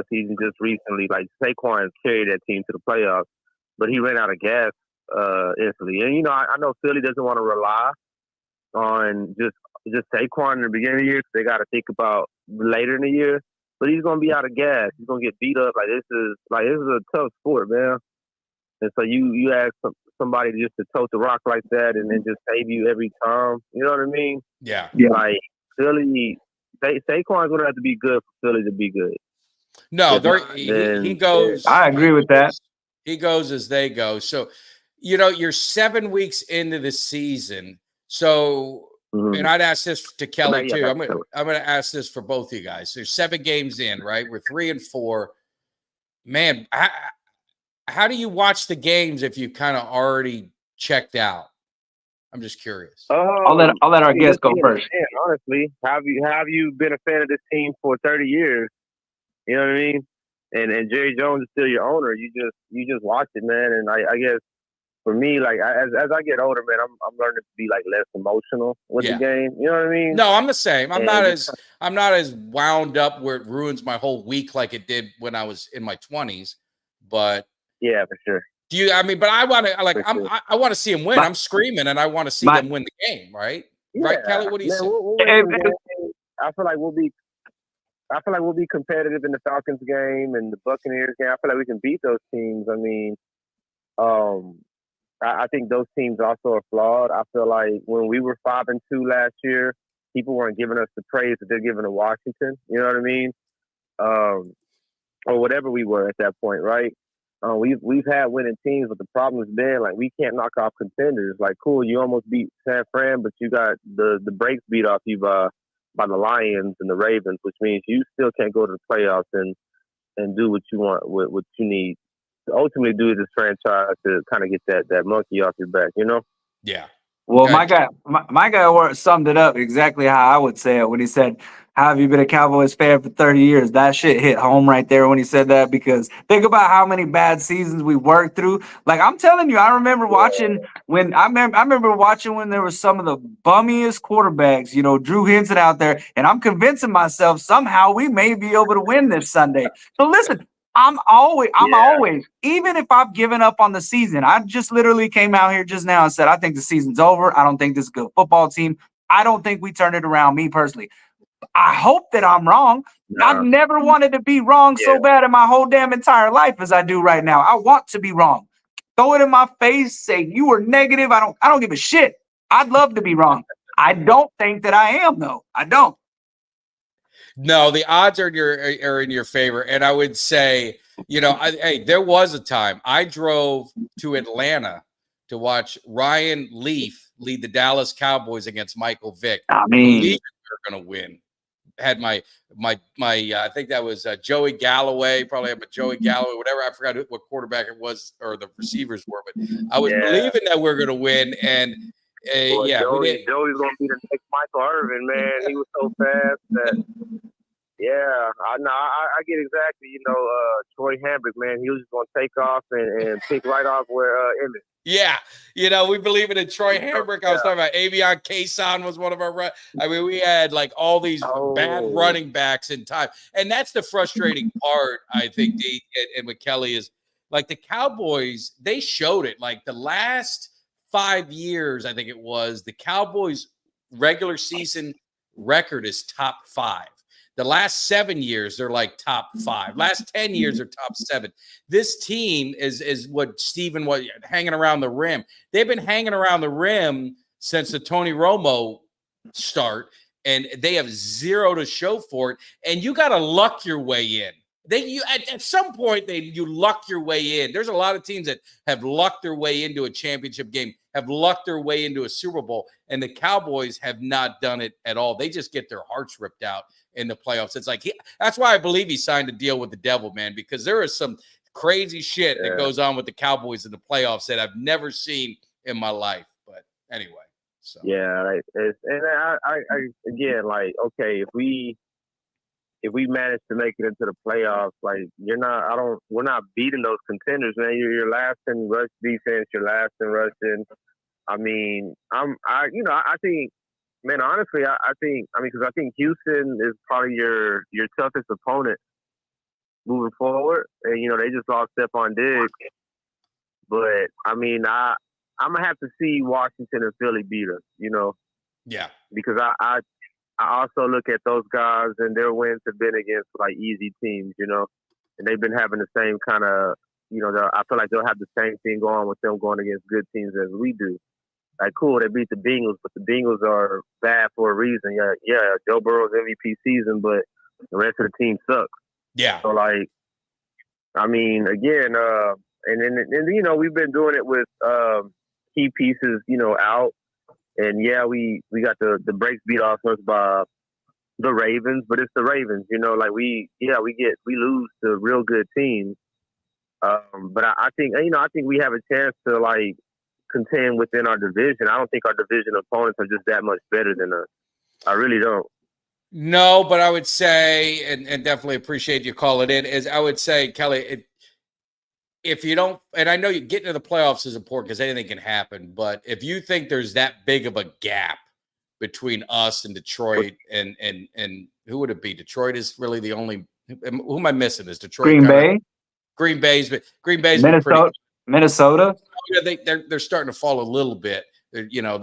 season just recently, like Saquon carried that team to the playoffs, but he ran out of gas instantly. And I know Philly doesn't want to rely on just Saquon in the beginning of the year because they got to think about later in the year. But he's gonna be out of gas. He's gonna get beat up. This is a tough sport, man. And so you ask somebody just to tote the rock like that and then just save you every time. You know what I mean? Yeah. Like Philly, Saquon's gonna have to be good for Philly to be good. No, he goes. I agree with that. He goes as they go. So, you're 7 weeks into the season. So, and I'd ask this to Kelly too. I'm gonna ask this for both of you guys. There's 7 games in, right? We're 3-4. Man, how do you watch the games if you kind of already checked out? I'm just curious. I'll let our guest go first. Honestly, have you been a fan of this team for 30 years? You know what I mean? And Jerry Jones is still your owner. You just watch it, man. And I guess for me, like as I get older, man, I'm learning to be like less emotional with the game. You know what I mean? No, I'm the same. I'm not as wound up where it ruins my whole week like it did when I was in my 20s. But yeah, for sure. But I want to I want to see him win. I'm screaming and I want to see them win the game, right? Yeah. Right, Kelly? What do you say? I feel like we'll be competitive in the Falcons game and the Buccaneers game. I feel like we can beat those teams. I mean, I think those teams also are flawed. I feel like when we were 5-2 last year, people weren't giving us the praise that they're giving to Washington. You know what I mean? Or whatever we were at that point, right? We've had winning teams, but the problem has been like we can't knock off contenders. Like, cool, you almost beat San Fran, but you got the brakes beat off you by the Lions and the Ravens, which means you still can't go to the playoffs and do what you want, what you need to ultimately do this franchise to kind of get that monkey off your back, you know? Yeah. Well, my guy summed it up exactly how I would say it when he said, "How have you been a Cowboys fan for 30 years?" That shit hit home right there when he said that, because think about how many bad seasons we worked through. Like, I'm telling you, I remember watching when there was some of the bummiest quarterbacks, you know, Drew Henson out there, and I'm convincing myself somehow we may be able to win this Sunday. So listen, I'm always, even if I've given up on the season, I just literally came out here just now and said, I think the season's over. I don't think this is a good football team. I don't think we turned it around, me personally. I hope that I'm wrong. I've never wanted to be wrong so bad in my whole damn entire life as I do right now. I want to be wrong. Throw it in my face, say you were negative. I don't give a shit. I'd love to be wrong. I don't think that I am, though. I don't. No, the odds are in your favor. And I would say, you know, there was a time I drove to Atlanta to watch Ryan Leaf lead the Dallas Cowboys against Michael Vick. I mean, we were going to win. Had my I think that was Joey Galloway, probably had Joey Galloway, whatever. I forgot what quarterback it was or the receivers were, but I was believing that we were going to win. And Joey's going to be the next Michael Irvin, man. He was so fast that. Yeah, I get exactly. You know, Troy Hambrick, man, he was just going to take off and pick right off where Emmett. Yeah, you know, we believe in Troy Hambrick. I was talking about Avion Kason was one of our. I mean, we had like all these bad running backs in time, and that's the frustrating part. I think Dee and with Kelly is like the Cowboys. They showed it like the last 5 years. I think it was the Cowboys' regular season record is top 5. The last 7 years, they're like top 5. Last 10 years, they're top 7. This team is what Steven was hanging around the rim. They've been hanging around the rim since the Tony Romo start, and they have zero to show for it. And you got to luck your way in. At some point, you luck your way in. There's a lot of teams that have lucked their way into a championship game, have lucked their way into a Super Bowl, and the Cowboys have not done it at all. They just get their hearts ripped out in the playoffs. It's like that's why I believe he signed a deal with the devil, man, because there is some crazy shit that goes on with the Cowboys in the playoffs that I've never seen in my life. But anyway, so I again, like, okay, if we manage to make it into the playoffs, like we're not beating those contenders, man. You're last in rush defense, you're last in rushing. I mean, I think. Man, honestly, I think because I think Houston is probably your toughest opponent moving forward, and you know they just lost Stephon Diggs. But I mean, I'm gonna have to see Washington and Philly beat us, you know. Yeah. Because I also look at those guys and their wins have been against like easy teams, you know, and they've been having the same kind of, you know, I feel like they'll have the same thing going on with them going against good teams as we do. Like, cool, they beat the Bengals, but the Bengals are bad for a reason. Yeah, Joe Burrow's MVP season, but the rest of the team sucks. Yeah. So, like, I mean, again, and you know, we've been doing it with key pieces, you know, out. And yeah, we got the brakes beat off us by the Ravens, but it's the Ravens, like we lose to real good teams. But I think we have a chance to like contend within our division. I don't think our division opponents are just that much better than us. I really don't. No, but I would say, and definitely appreciate you calling in, is I would say, Kelly, if you don't, and I know you getting to the playoffs is important because anything can happen, but if you think there's that big of a gap between us and Detroit and who would it be? Detroit is really the only, who am I missing? Is Detroit Green Bay? Green Bay's Minnesota. They're starting to fall a little bit. They're well,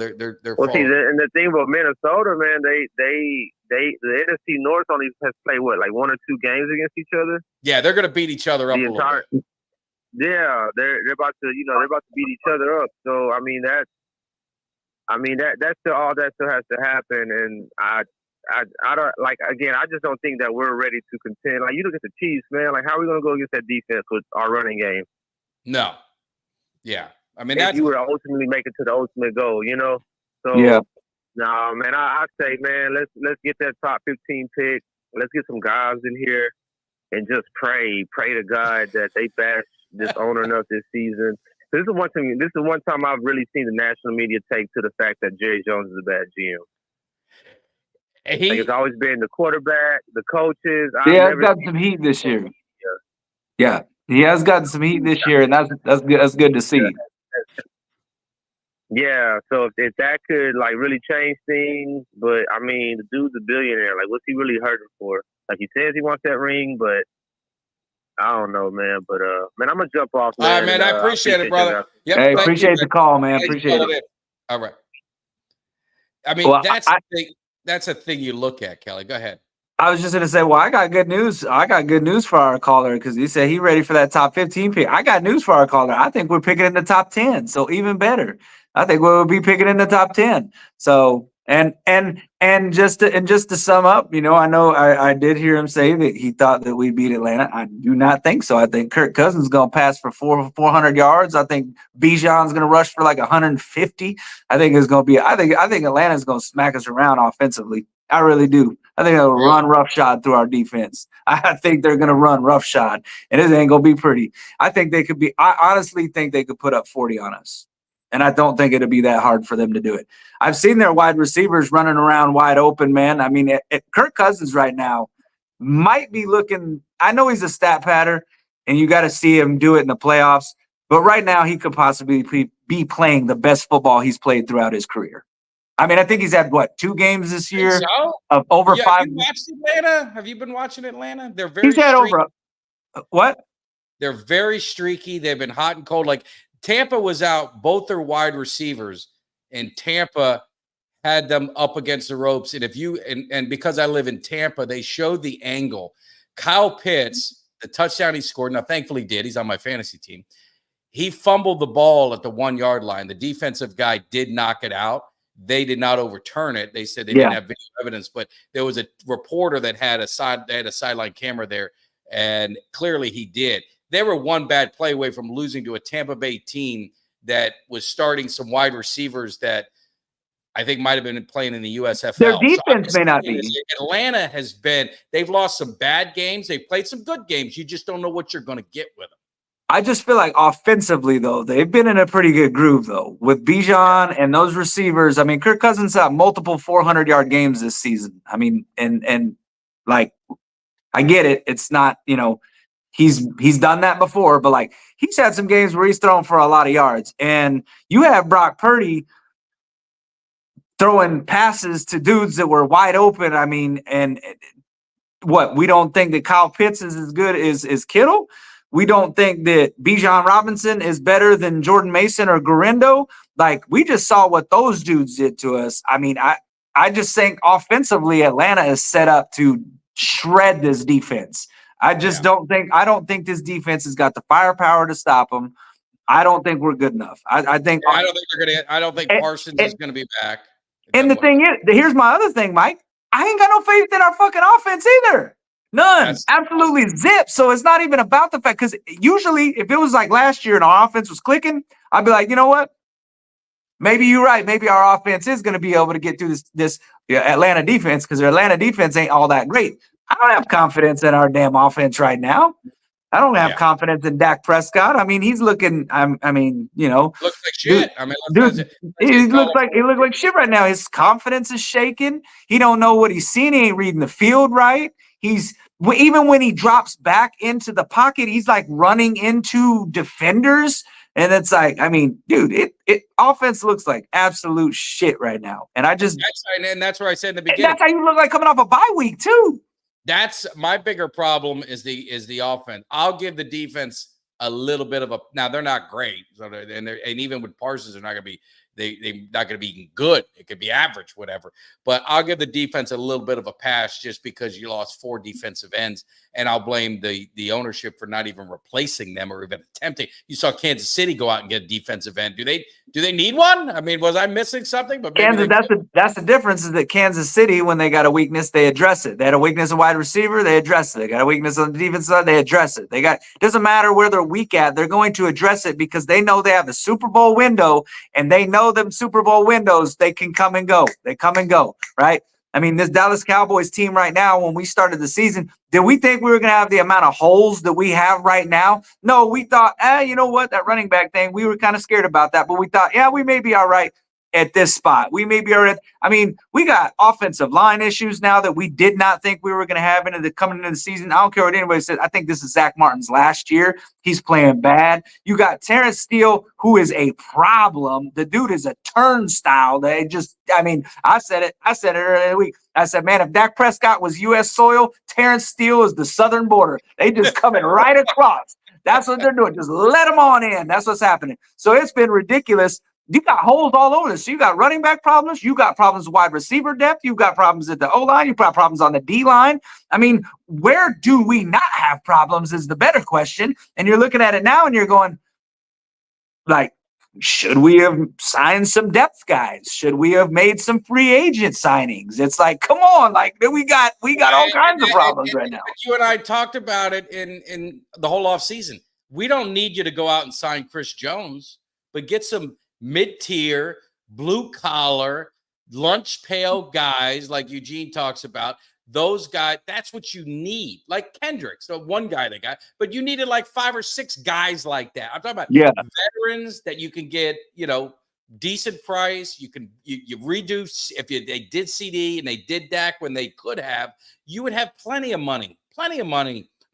see, and the thing about Minnesota, man, the NFC North only has played what, like 1 or 2 games against each other. Yeah, they're going to beat each other up a little bit. Yeah, they're about to, they're about to beat each other up. So I mean that's still all that still has to happen, and I don't like, again, I just don't think that we're ready to contend. Like, you look at the Chiefs, man. Like, how are we going to go against that defense with our running game? No. Yeah. I mean, if you were to ultimately make it to the ultimate goal, So, yeah. No, man, I say, man, let's get that top 15 pick. Let's get some guys in here and just pray to God that they bash this owner enough this season. This is one time I've really seen the national media take to the fact that Jerry Jones is a bad GM. It's always been the quarterback, the coaches. He has gotten some heat this year. Yeah, he has gotten some heat this year, and that's good to see. Yeah, so if that could like really change things, but I mean, the dude's a billionaire. Like, what's he really hurting for? Like, he says he wants that ring, but I don't know, man. But man, I'm gonna jump off. Man, all right, man. I appreciate it, brother. Yep, hey, appreciate the call, man. Appreciate it. All right. I mean, that's a thing you look at, Kelly. Go ahead. I was just gonna say, well, I got good news. I got good news for our caller because he said he's ready for that top 15 pick. I got news for our caller. I think we're picking in the top 10, so even better. I think we'll be picking in the top 10. So and just to sum up, I know I did hear him say that he thought that we beat Atlanta. I do not think so. I think Kirk Cousins is gonna pass for 400 yards. I think Bijan's gonna rush for like 150. I think it's gonna be. I think Atlanta's gonna smack us around offensively. I really do. I think they'll run roughshod through our defense. I think they're going to run roughshod, and it ain't going to be pretty. I honestly think they could put up 40 on us, and I don't think it'll be that hard for them to do it. I've seen their wide receivers running around wide open, man. I mean, Kirk Cousins right now might be looking – I know he's a stat patter, and you got to see him do it in the playoffs, but right now he could possibly be playing the best football he's played throughout his career. I mean, I think he's had 2 games this year of over 5. Have you watched Atlanta? Have you been watching Atlanta? They're very. He's had over what? They're very streaky. They've been hot and cold. Like, Tampa was out both their wide receivers, and Tampa had them up against the ropes. And if you and because I live in Tampa, they showed the angle. Kyle Pitts, the touchdown he scored. Now, thankfully, he did. He's on my fantasy team. He fumbled the ball at the 1-yard line. The defensive guy did knock it out. They did not overturn it. They said they didn't have video evidence, but there was a reporter that had a sideline camera there, and clearly he did. They were one bad play away from losing to a Tampa Bay team that was starting some wide receivers that I think might have been playing in the USFL. Their defense may not be. Atlanta they've lost some bad games. They've played some good games. You just don't know what you're going to get with them. I just feel like offensively, though, they've been in a pretty good groove, though, with Bijan and those receivers. I mean, Kirk Cousins had multiple 400-yard games this season. I mean, and like, I get it. It's not, he's done that before, but like, he's had some games where he's thrown for a lot of yards. And you have Brock Purdy throwing passes to dudes that were wide open. I mean, and we don't think that Kyle Pitts is as good as Kittle. We don't think that Bijan Robinson is better than Jordan Mason or Garindo. Like, we just saw what those dudes did to us. I mean, I just think offensively, Atlanta is set up to shred this defense. I don't think this defense has got the firepower to stop them. I don't think we're good enough. I don't think Parsons is gonna be back. And the thing is, here's my other thing, Mike. I ain't got no faith in our fucking offense either. None. Absolutely zip. So it's not even about the fact, because usually if it was like last year and our offense was clicking, I'd be like, you know what? maybe you're right. Maybe our offense is going to be able to get through this Atlanta defense, because their Atlanta defense ain't all that great. I don't have confidence in our damn offense right now. I don't have confidence in Dak Prescott. I mean, he's looking. Looks like shit. Dude, he looks like shit right now. His confidence is shaking. He don't know what he's seeing. He ain't reading the field right. Even when he drops back into the pocket, he's like running into defenders. And it's like, I mean, dude, it offense looks like absolute shit right now. And that's where I said in the beginning. That's how you look like coming off a bye week too. That's my bigger problem is the offense. I'll give the defense a little bit of a. Now they're not great, so and even with Parsons, they're not going to be. They're not going to be good. It could be average, whatever. But I'll give the defense a little bit of a pass just because you lost 4 defensive ends, and I'll blame the ownership for not even replacing them or even attempting. You saw Kansas City go out and get a defensive end. Do they need one? I mean, was I missing something? But Kansas, that's the difference is that Kansas City, when they got a weakness, they address it. They had a weakness in wide receiver, they address it. They got a weakness on the defense side, they address it. Doesn't matter where they're weak at, they're going to address it because they know they have the Super Bowl window, and they know them Super Bowl windows, they can come and go. They come and go, right? I mean, this Dallas Cowboys team right now, when we started the season, did we think we were going to have the amount of holes that we have right now? No, we thought, you know what, that running back thing, we were kind of scared about that, but we thought, yeah, we may be all right at this spot. We may be all right. I mean, we got offensive line issues now that we did not think we were going to have coming into the season. I don't care what anybody says. I think this is Zach Martin's last year. He's playing bad. You got Terrence Steele, who is a problem. The dude is a turnstile. I said it earlier in the week. I said, man, if Dak Prescott was U.S. soil, Terrence Steele is the southern border. They just coming right across. That's what they're doing. Just let them on in. That's what's happening. So it's been ridiculous. You got holes all over this. So you got running back problems. You got problems with wide receiver depth. You've got problems at the O-line. You've got problems on the D-line. I mean, where do we not have problems is the better question. And you're looking at it now and you're going, like, should we have signed some depth guys? Should we have made some free agent signings? It's like, come on, like we got all kinds of problems right now. You and I talked about it in the whole offseason. We don't need you to go out and sign Chris Jones, but get some mid-tier, blue-collar, lunch pail guys like Eugene talks about. Those guys, that's what you need. Like Kendricks, the one guy they got. But you needed like 5 or 6 guys like that. I'm talking about veterans that you can get, decent price. You reduce. If they did CeeDee and they did Dak when they could have, you would have plenty of money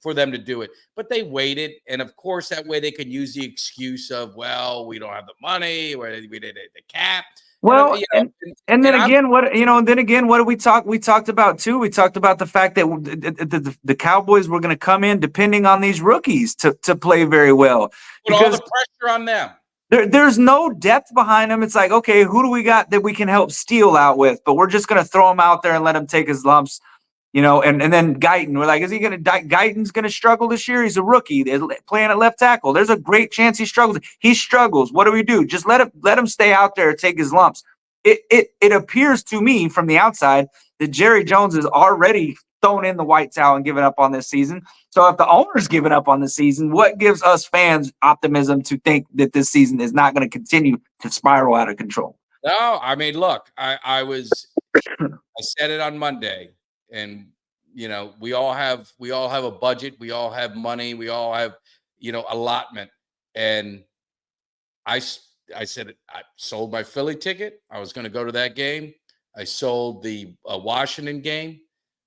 for them to do it, but they waited. And of course, that way they could use the excuse of, well, we don't have the money, or we did the cap. Well, and then again, what did we talk? We talked about too. We talked about the fact that the Cowboys were going to come in depending on these rookies to play very well. Put all the pressure on them. There's no depth behind them. It's like, okay, who do we got that we can help Steele out with? But we're just going to throw him out there and let him take his lumps. And then Guyton, we're like, Guyton's going to struggle this year? He's a rookie. They're playing at left tackle. There's a great chance he struggles. He struggles. What do we do? Just let him stay out there and take his lumps. It appears to me from the outside that Jerry Jones is already thrown in the white towel and given up on this season. So if the owner's given up on the season, what gives us fans optimism to think that this season is not going to continue to spiral out of control? No, I mean, look, I said it on Monday. And, we all have a budget. We all have money. We all have, allotment. And I said, I sold my Philly ticket. I was going to go to that game. I sold the Washington game.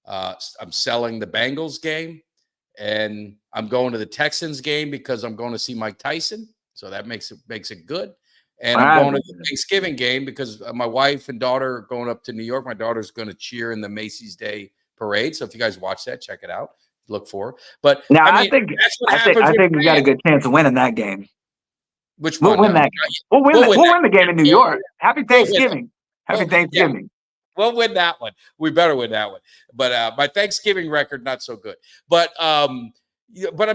I'm selling the Bengals game. And I'm going to the Texans game because I'm going to see Mike Tyson. So that makes it good. And I'm going to the Thanksgiving game because my wife and daughter are going up to New York. My daughter's going to cheer in the Macy's Day Parade. So if you guys watch that, check it out. Look for it. But now I think we got a good chance of winning that game. Which one? We'll win that game. We'll win the game in New York. Happy Thanksgiving. Happy Thanksgiving. Yeah. We'll win that one. We better win that one. But my Thanksgiving record, not so good. But I'm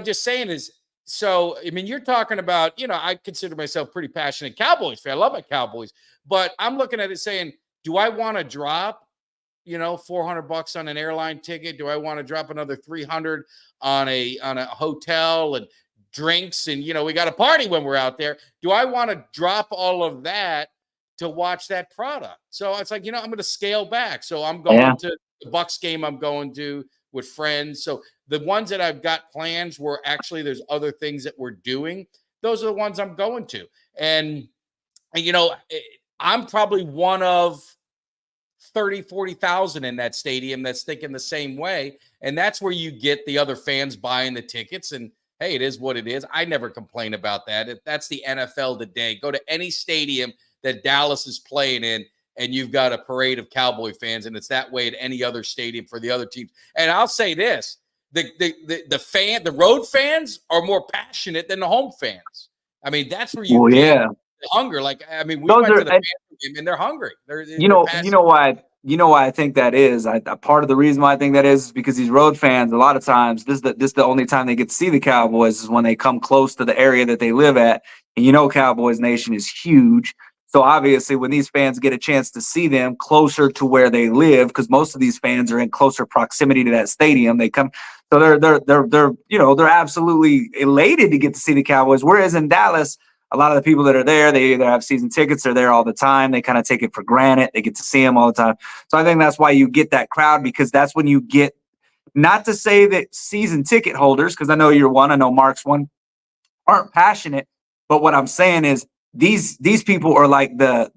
just saying is, so, I mean, you're talking about, I consider myself pretty passionate Cowboys fan. I love my Cowboys. But I'm looking at it saying, do I want to drop, $400 on an airline ticket? Do I want to drop another $300 on a hotel and drinks? And, we got a party when we're out there. Do I want to drop all of that to watch that product. So it's like, I'm going to scale back. So I'm going to the Bucs game. I'm going to with friends. So the ones that I've got plans where actually there's other things that we're doing, those are the ones I'm going to. And I'm probably one of 30, 40,000 in that stadium that's thinking the same way. And that's where you get the other fans buying the tickets. And hey, it is what it is. I never complain about that. That's the NFL today. Go to any stadium that Dallas is playing in, and you've got a parade of Cowboy fans, and it's that way at any other stadium for the other teams. And I'll say this: the road fans are more passionate than the home fans. I mean, that's where you get the hunger. Like, I mean, we went to the Panther game, and they're hungry. You know why I think that is. Part of the reason why I think that is because these road fans, a lot of times, this is the only time they get to see the Cowboys is when they come close to the area that they live at. And Cowboys Nation is huge. So obviously, when these fans get a chance to see them closer to where they live, because most of these fans are in closer proximity to that stadium, they come. So they're absolutely elated to get to see the Cowboys. Whereas in Dallas, a lot of the people that are there, they either have season tickets or they're all the time. They kind of take it for granted. They get to see them all the time. So I think that's why you get that crowd, because that's when you get, not to say that season ticket holders, because I know you're one, I know Mark's one, aren't passionate. But what I'm saying is these people are like the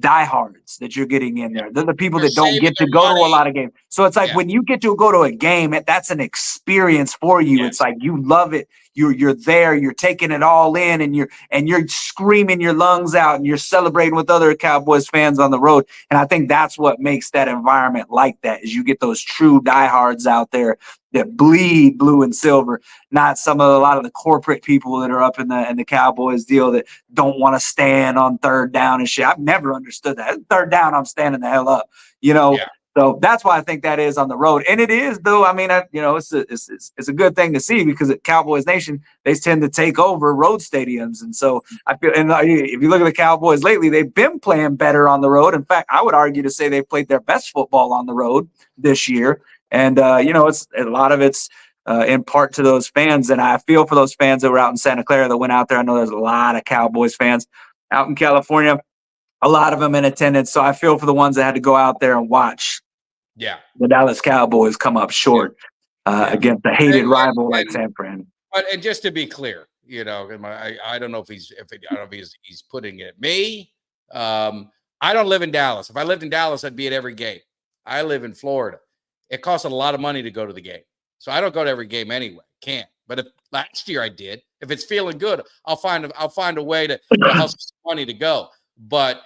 diehards that you're getting in there. They're the people that don't get to go to a lot of games. So it's like when you get to go to a game, that's an experience for you. It's like you love it. You're there. You're taking it all in, and you're screaming your lungs out, and you're celebrating with other Cowboys fans on the road. And I think that's what makes that environment like that. Is you get those true diehards out there that bleed blue and silver, not a lot of the corporate people that are up in the Cowboys deal that don't want to stand on third down and shit. I've never understood that. Third down, I'm standing the hell up, So that's why I think that is on the road. And it is, though. I mean, it's a good thing to see, because at Cowboys Nation, they tend to take over road stadiums. And so I feel, and if you look at the Cowboys lately, they've been playing better on the road. In fact, I would argue to say they've played their best football on the road this year. And, it's a lot of it's in part to those fans. And I feel for those fans that were out in Santa Clara that went out there. I know there's a lot of Cowboys fans out in California, a lot of them in attendance. So I feel for the ones that had to go out there and watch the Dallas Cowboys come up short against a hated rival like San Fran. And just to be clear, I don't know if he's putting it at me. I don't live in Dallas. If I lived in Dallas, I'd be at every game. I live in Florida. It costs a lot of money to go to the game. So I don't go to every game anyway. Can't. But if last year I did, if it's feeling good, I'll find a way to hustle some money to go. But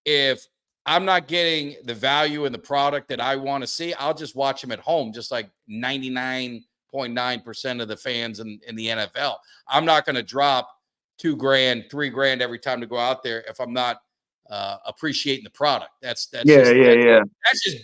if I'm not getting the value in the product that I want to see, I'll just watch them at home, just like 99.9% of the fans in the NFL. I'm not going to drop $2,000, $3,000 every time to go out there if I'm not appreciating the product. That's just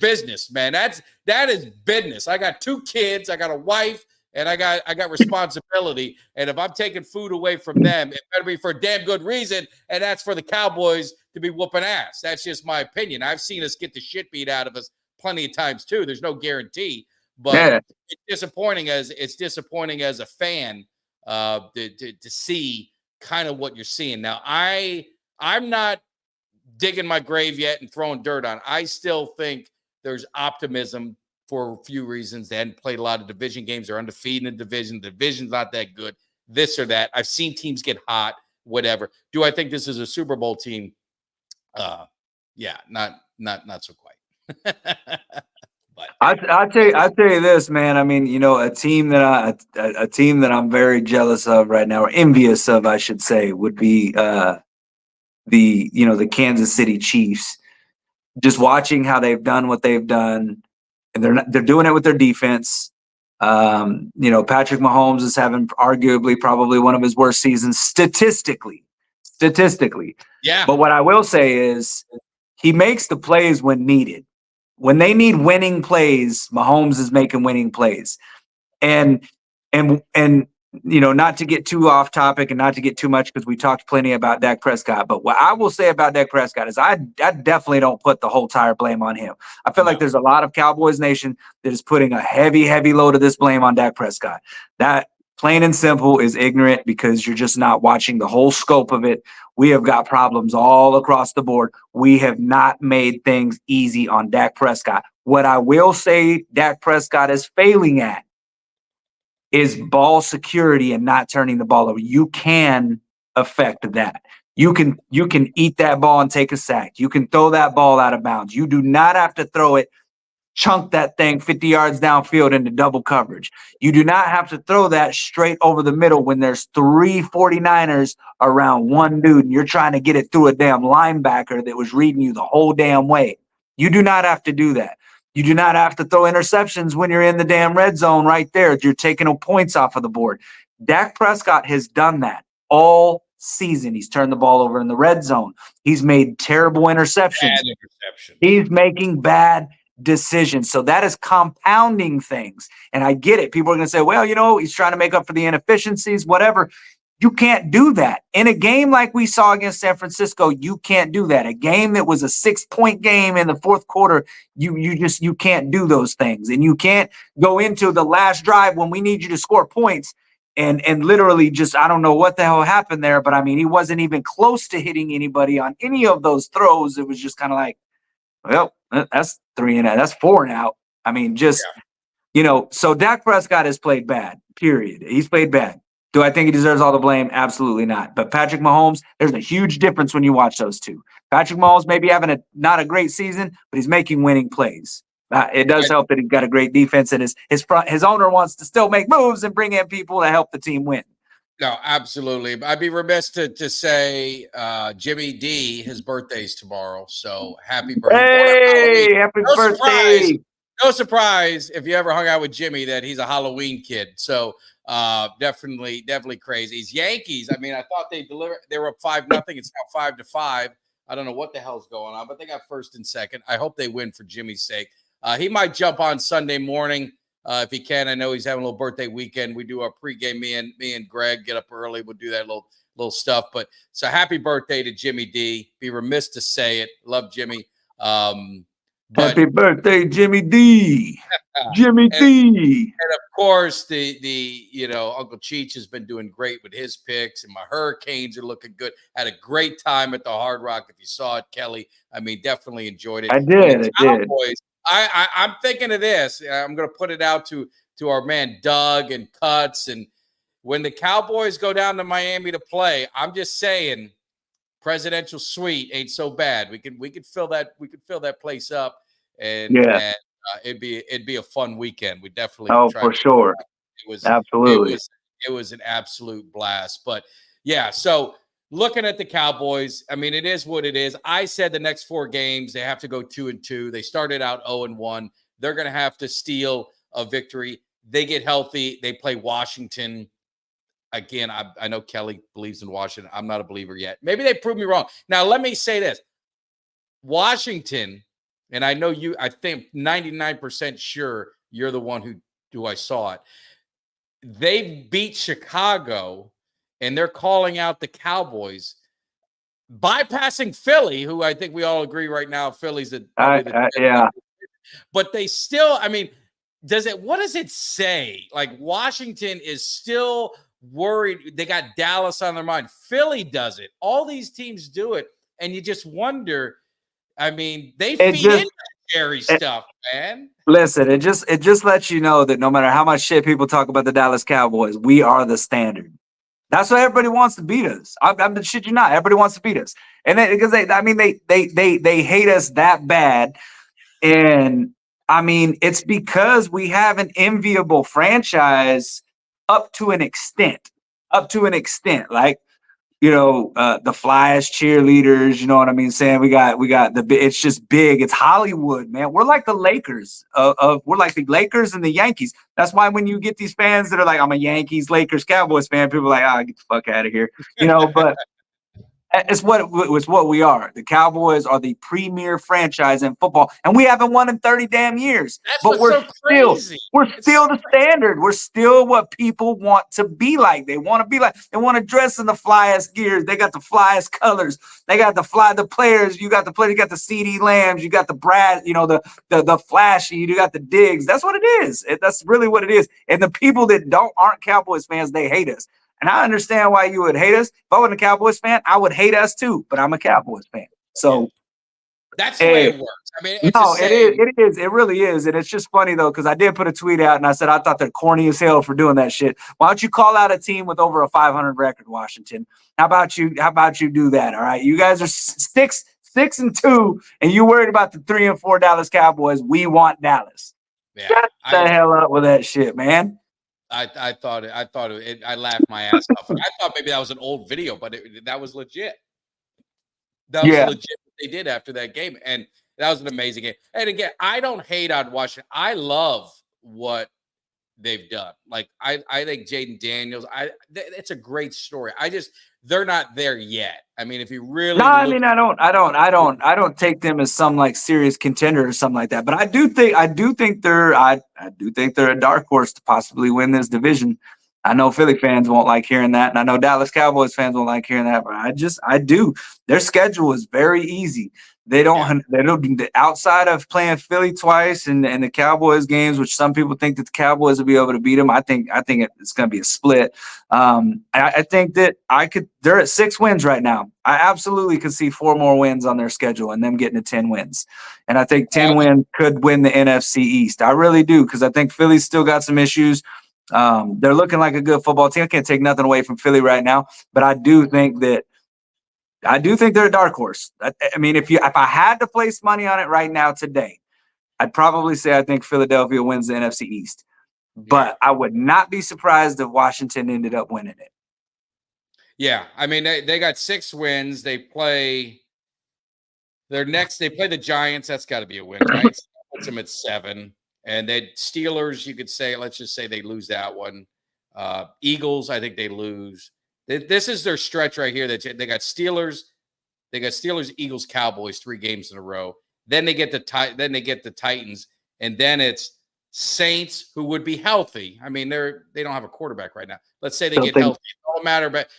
business, man. That is business. I got 2 kids, I got a wife, and I got responsibility. And if I'm taking food away from them, it better be for a damn good reason. And that's for the Cowboys to be whooping ass. That's just my opinion. I've seen us get the shit beat out of us plenty of times too. There's no guarantee, but it's disappointing as a fan to see kind of what you're seeing. Now, I'm not digging my grave yet and throwing dirt on. I still think there's optimism for a few reasons. They hadn't played a lot of division games. They're undefeated in the division. The division's not that good. This or that. I've seen teams get hot, whatever. Do I think this is a Super Bowl team? Not so quite. But I'll tell you this, man. I mean, a team that I'm very jealous of right now, or envious of, I should say, would be the Kansas City Chiefs. Just watching how they've done what they've done, and they're doing it with their defense. Patrick Mahomes is having arguably probably one of his worst seasons statistically. Yeah. But what I will say is he makes the plays when needed. When they need winning plays, Mahomes is making winning plays. And not to get too off topic and not to get too much, because we talked plenty about Dak Prescott. But what I will say about Dak Prescott is I definitely don't put the whole entire blame on him. I feel like there's a lot of Cowboys Nation that is putting a heavy, heavy load of this blame on Dak Prescott. That plain and simple, is ignorant because you're just not watching the whole scope of it. We have got problems all across the board. We have not made things easy on Dak Prescott. What I will say Dak Prescott is failing at is ball security and not turning the ball over. You can affect that. You can eat that ball and take a sack. You can throw that ball out of bounds. You do not have to throw it, chunk that thing 50 yards downfield into double coverage. You do not have to throw that straight over the middle when there's 3 49ers around one dude and you're trying to get it through a damn linebacker that was reading you the whole damn way. You do not have to do that. You do not have to throw interceptions when you're in the damn red zone right there. You're taking points off of the board. Dak Prescott has done that all season. He's turned the ball over in the red zone. He's made terrible interceptions. He's making bad decisions. So that is compounding things. And I get it. People are going to say, well, he's trying to make up for the inefficiencies, whatever. You can't do that. In a game like we saw against San Francisco, you can't do that. A game that was a 6-point game in the fourth quarter, you can't do those things. And you can't go into the last drive when we need you to score points and literally just, I don't know what the hell happened there, but I mean, he wasn't even close to hitting anybody on any of those throws. It was just kind of like, well, that's 3 and out. That's 4 and out. I mean, so Dak Prescott has played bad, period. He's played bad. Do I think he deserves all the blame? Absolutely not. But Patrick Mahomes, there's a huge difference when you watch those two. Patrick Mahomes may be having not a great season, but he's making winning plays. It does help that he's got a great defense, and his owner wants to still make moves and bring in people to help the team win. No, absolutely. I'd be remiss to say Jimmy D, his birthday's tomorrow. So happy birthday. Hey, happy birthday. No surprise if you ever hung out with Jimmy that he's a Halloween kid. So definitely crazy. He's Yankees. I mean, I thought they were up 5-0. It's now 5-5. I don't know what the hell's going on, but they got first and second. I hope they win for Jimmy's sake. He might jump on Sunday morning if he can. I know he's having a little birthday weekend. We do our pregame. Me and Greg get up early. We'll do that little stuff. But so happy birthday to Jimmy D. Be remiss to say it. Love Jimmy. Happy birthday, Jimmy D. Jimmy D. And of course, the Uncle Cheech has been doing great with his picks, and my Hurricanes are looking good. Had a great time at the Hard Rock. If you saw it, Kelly, I mean, definitely enjoyed it. I did. Cowboys, I'm thinking of this. I'm going to put it out to our man Doug and Cuts, and when the Cowboys go down to Miami to play, I'm just saying, presidential suite ain't so bad. We could fill that place up, and it'd be a fun weekend. We definitely for sure. It was absolutely it was an absolute blast. But yeah, so looking at the Cowboys, I mean, it is what it is. I said the next 4 games they have to go 2-2. They started out 0-1. They're going to have to steal a victory. They get healthy. They play Washington. Again, I know Kelly believes in Washington. I'm not a believer yet. Maybe they prove me wrong. Now, let me say this. Washington, and I know I think 99% sure you're the one who I saw it. They beat Chicago, and they're calling out the Cowboys, bypassing Philly, who I think we all agree right now Philly's yeah. But they still, I mean, what does it say? Like, Washington is still worried. They got Dallas on their mind. Philly does it. All these teams do it. And you just wonder, I mean, they feed into Jerry stuff, man. Listen, it just lets you know that no matter how much shit people talk about the Dallas Cowboys, we are the standard. That's why everybody wants to beat us. I'm shit you not. Everybody wants to beat us. And because they hate us that bad. And I mean, it's because we have an enviable franchise up to an extent. Like, the Flyers cheerleaders, you know what I mean? Saying we got it's just big. It's Hollywood, man. We're like the Lakers we're like the Lakers and the Yankees. That's why when you get these fans that are like, I'm a Yankees, Lakers, Cowboys fan, people are like, get the fuck out of here. But It's what we are. The Cowboys are the premier franchise in football, and we haven't won in 30 damn years. That's but what's so crazy. We're still the standard. We're still what people want to be like. They want to be like. They want to dress in the flyest gears. They got the flyest colors. They got the players. You got the players. You got the CeeDee Lambs. You got the Brad. You know the flashy. You got the Diggs. That's what it is. That's really what it is. And the people that aren't Cowboys fans, they hate us. And I understand why you would hate us. If I wasn't a Cowboys fan, I would hate us too. But I'm a Cowboys fan. So that's the way it works. I mean, it's no, it is. It is. It really is. And it's just funny though, because I did put a tweet out and I said I thought they're corny as hell for doing that shit. Why don't you call out a team with over a 500 record, Washington? How about you do that? All right. You guys are 6-2, and you worried about the 3-4 Dallas Cowboys. We want Dallas. Yeah, Shut the hell up with that shit, man. I thought it. I laughed my ass off. I thought maybe that was an old video, but that was legit. That was legit what they did after that game, and that was an amazing game. And again, I don't hate on Washington. I love what they've done. Like I think Jaden Daniels. It's a great story. They're not there yet. I mean, if you really, I don't take them as some like serious contender or something like that. But I do think they're a dark horse to possibly win this division. I know Philly fans won't like hearing that, and I know Dallas Cowboys fans won't like hearing that. But I do. Their schedule is very easy. They don't outside of playing Philly twice and the Cowboys games, which some people think that the Cowboys will be able to beat them. I think it's going to be a split. I think that they're at 6 wins right now. I absolutely could see 4 more wins on their schedule and them getting to 10 wins. And I think 10 wins could win the NFC East. I really do, because I think Philly's still got some issues. They're looking like a good football team. I can't take nothing away from Philly right now, but I do think they're a dark horse. I mean, if I had to place money on it right now today, I'd probably say I think Philadelphia wins the NFC East. But I would not be surprised if Washington ended up winning it. Yeah, I mean they got 6 wins. They play the Giants. That's got to be a win, right? So that puts them at 7. And then Steelers, you could say, let's just say they lose that one. Eagles, I think they lose. This is their stretch right here. They got Steelers, Eagles, Cowboys, 3 games in a row. Then they get the Titans, and then it's Saints, who would be healthy. I mean, they don't have a quarterback right now. Let's say they get healthy.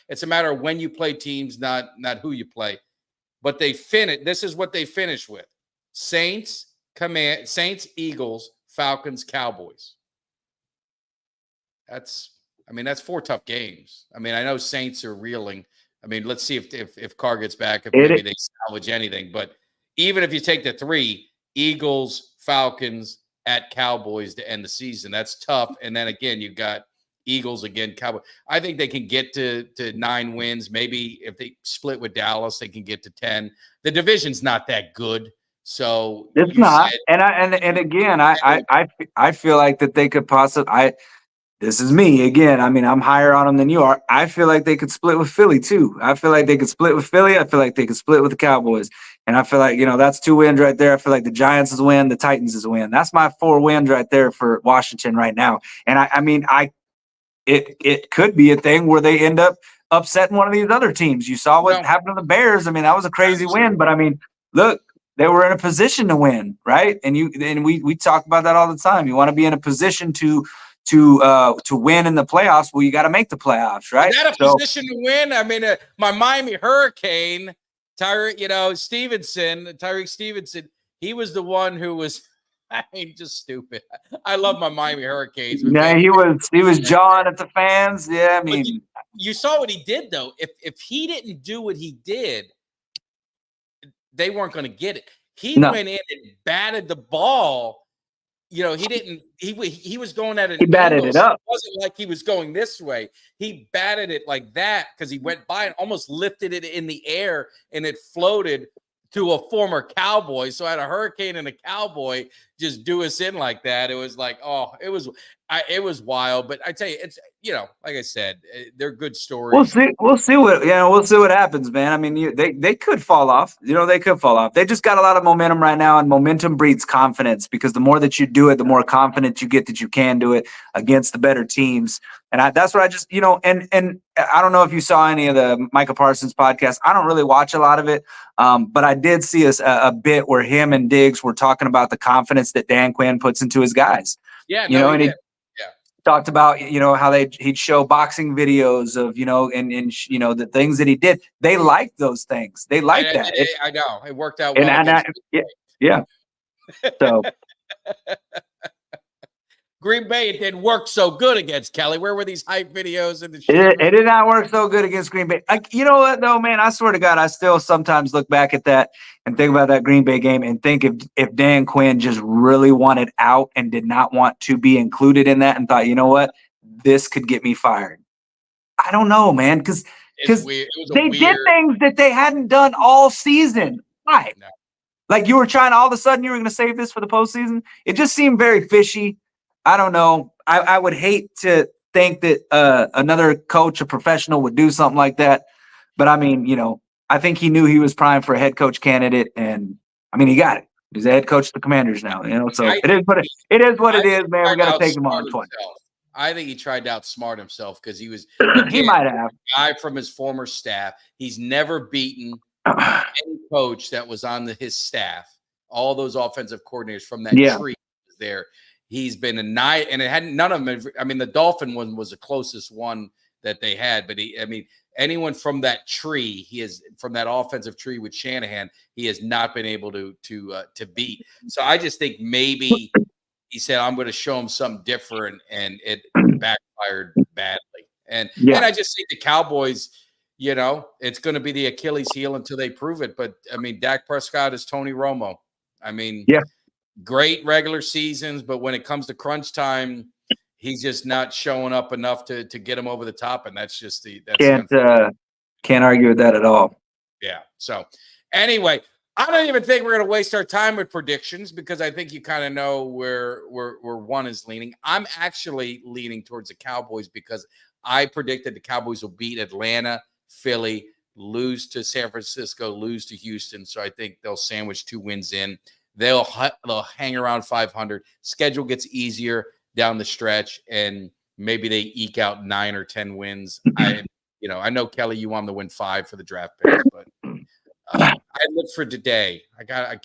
It's a matter of when you play teams, not who you play. But this is what they finish with: Saints, Eagles, Falcons, Cowboys. That's 4 tough games. I mean, I know Saints are reeling. I mean, let's see if Carr gets back, if maybe they salvage anything. But even if you take the 3, Eagles, Falcons, at Cowboys to end the season, that's tough. And then again, you got Eagles again, Cowboys. I think they can get to 9 wins. Maybe if they split with Dallas, they can get to 10. The division's not that good. So it's not. And again, I feel like that they could possibly. This is me again. I mean, I'm higher on them than you are. I feel like they could split with Philly too. I feel like they could split with Philly. I feel like they could split with the Cowboys. And I feel like, that's 2 wins right there. I feel like the Giants is a win, the Titans is a win. That's my 4 wins right there for Washington right now. And it could be a thing where they end up upsetting one of these other teams. You saw what happened to the Bears. I mean, that was a crazy win, but I mean, look, they were in a position to win, right? And we talk about that all the time. You want to be in a position to win in the playoffs. Well, you got to make the playoffs, right? Is that a position to win? I mean, my Miami Hurricane, Tyreek Stevenson, he was the one who was, just stupid. I love my Miami Hurricanes. Yeah, he was jawing at the fans. Yeah, I mean, you saw what he did though. If he didn't do what he did, they weren't going to get it. He went in and batted the ball. He didn't. He was going at it. He batted it up. It wasn't like he was going this way. He batted it like that because he went by and almost lifted it in the air, and it floated to a former Cowboy. So I had a Hurricane and a Cowboy just do us in like that. It was like, oh, it was wild. But I tell you, it's, like I said, they're good stories. We'll see what happens, man. I mean, they could fall off. They could fall off. They just got a lot of momentum right now, and momentum breeds confidence, because the more that you do it, the more confident you get that you can do it against the better teams. And that's what I just, and I don't know if you saw any of the Micah Parsons podcast. I don't really watch a lot of it, but I did see a bit where him and Diggs were talking about the confidence that Dan Quinn puts into his guys. Yeah, he talked about, how he'd show boxing videos of, and the things that he did. They liked those things. They liked that. I know it worked out well. Yeah. So. Green Bay, it didn't work so good against Kelly. Where were these hype videos and the shit? It did not work so good against Green Bay. You know what, though, man? I swear to God, I still sometimes look back at that and think about that Green Bay game and think if Dan Quinn just really wanted out and did not want to be included in that and thought, you know what, this could get me fired. I don't know, man, because they did things that they hadn't done all season. Why? No. Like, you were trying, all of a sudden you were going to save this for the postseason. It just seemed very fishy. I don't know. I would hate to think that another coach, a professional, would do something like that. But I mean, I think he knew he was primed for a head coach candidate, and I mean, he got it. He's a head coach of the Commanders now. So it is what it is, man. We got to take him on the 20. I think he tried to outsmart himself because he was. He might have. A guy from his former staff. He's never beaten any coach that was on his staff. All those offensive coordinators from that tree was there. He's been a night, and it hadn't. None of them. I mean, the Dolphin one was the closest one that they had, but anyone from that tree, from that offensive tree with Shanahan, he has not been able to beat. So I just think maybe he said, "I'm going to show him something different," and it backfired badly. And I just think the Cowboys, it's going to be the Achilles heel until they prove it. But I mean, Dak Prescott is Tony Romo. I mean, great regular seasons, but when it comes to crunch time, he's just not showing up enough to get him over the top, and that's just can't argue with that at all. Yeah. So anyway, I don't even think we're going to waste our time with predictions, because I think you kind of know where one is leaning. I'm actually leaning towards the Cowboys because I predicted the Cowboys will beat Atlanta, Philly, lose to San Francisco, lose to Houston. So I think they'll sandwich 2 wins in. They'll hang around 500. Schedule gets easier down the stretch, and maybe they eke out 9 or 10 wins. I know, Kelly, you want them to win 5 for the draft picks, but I look for today. I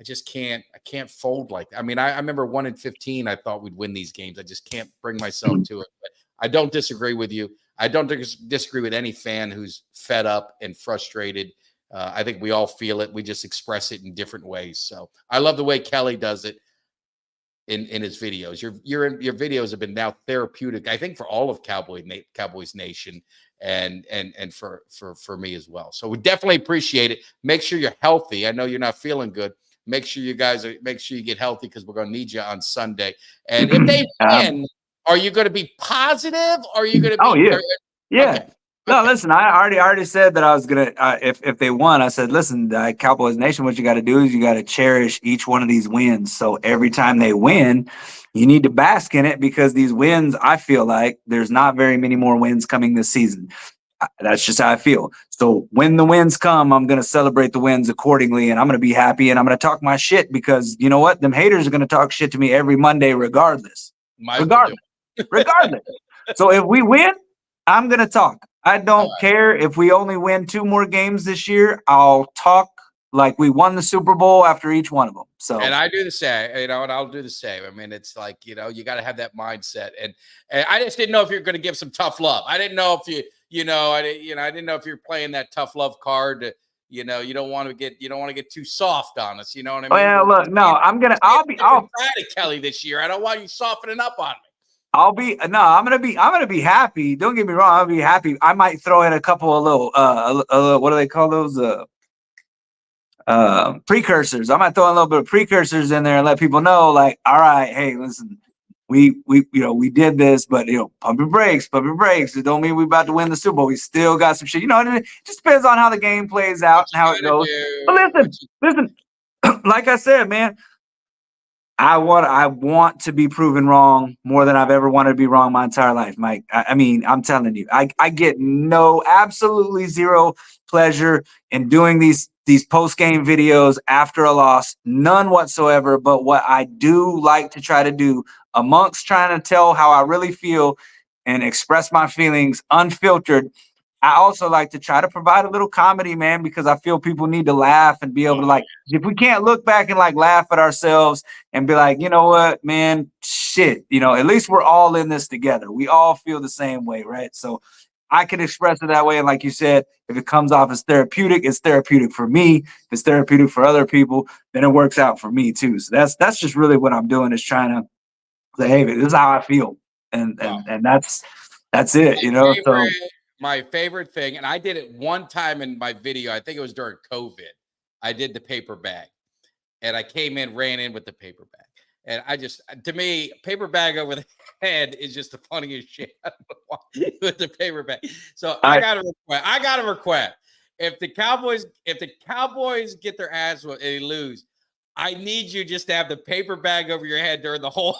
just can't. I can't fold like that. I mean, I remember 1-15. I thought we'd win these games. I just can't bring myself to it. But I don't disagree with you. I don't disagree with any fan who's fed up and frustrated. I think we all feel it. We just express it in different ways. So I love the way Kelly does it in his videos. Your videos have been now therapeutic, I think, for all of Cowboys Nation and for me as well. So we definitely appreciate it. Make sure you're healthy. I know you're not feeling good. Make sure you get healthy, because we're going to need you on Sunday. And if they win, are you going to be positive? Or are you going to be? Oh yeah, yeah. Okay. No, listen, I already said that I was going to, if they won, I said, listen, Cowboys Nation, what you got to do is you got to cherish each one of these wins. So every time they win, you need to bask in it, because these wins, I feel like there's not very many more wins coming this season. That's just how I feel. So when the wins come, I'm going to celebrate the wins accordingly, and I'm going to be happy, and I'm going to talk my shit, because you know what? Them haters are going to talk shit to me every Monday regardless. Regardless. So if we win, I'm going to talk. I don't care if we only win 2 more games this year. I'll talk like we won the Super Bowl after each one of them. So, and I do the same, and I'll do the same. I mean, it's like, you got to have that mindset. And I just didn't know if you're going to give some tough love. I didn't know if I didn't know if you're playing that tough love card. You don't want to get too soft on us. You know what I mean? Oh yeah, look, no, I'll be proud of Kelly this year. I don't want you softening up on me. I'm gonna be happy. Don't get me wrong, I'll be happy. I might throw in a couple of little what do they call those? Precursors. I might throw in a little bit of precursors in there and let people know, like, all right, hey, listen, we did this, but pump your brakes. It don't mean we about to win the Super Bowl. We still got some shit. It just depends on how the game plays out and how it goes. But listen, like I said, man, I want to be proven wrong more than I've ever wanted to be wrong my entire life, Mike. I mean, I'm telling you, I get absolutely zero pleasure in doing these post-game videos after a loss, none whatsoever. But what I do like to try to do, amongst trying to tell how I really feel and express my feelings unfiltered, I also like to try to provide a little comedy, man, because I feel people need to laugh and be able to, like, if we can't look back and like laugh at ourselves and be like, you know what, man, shit, at least we're all in this together. We all feel the same way, right? So I can express it that way. And like you said, if it comes off as therapeutic, it's therapeutic for me. If it's therapeutic for other people, then it works out for me too. So that's just really what I'm doing, is trying to say, hey, this is how I feel. And that's it, So my favorite thing, and I did it one time in my video, I think it was during COVID. I did the paper bag, and I ran in with the paper bag. And to me, paper bag over the head is just the funniest shit with the paper bag. So I got a request. If the Cowboys get their ass and they lose, I need you just to have the paper bag over your head during the whole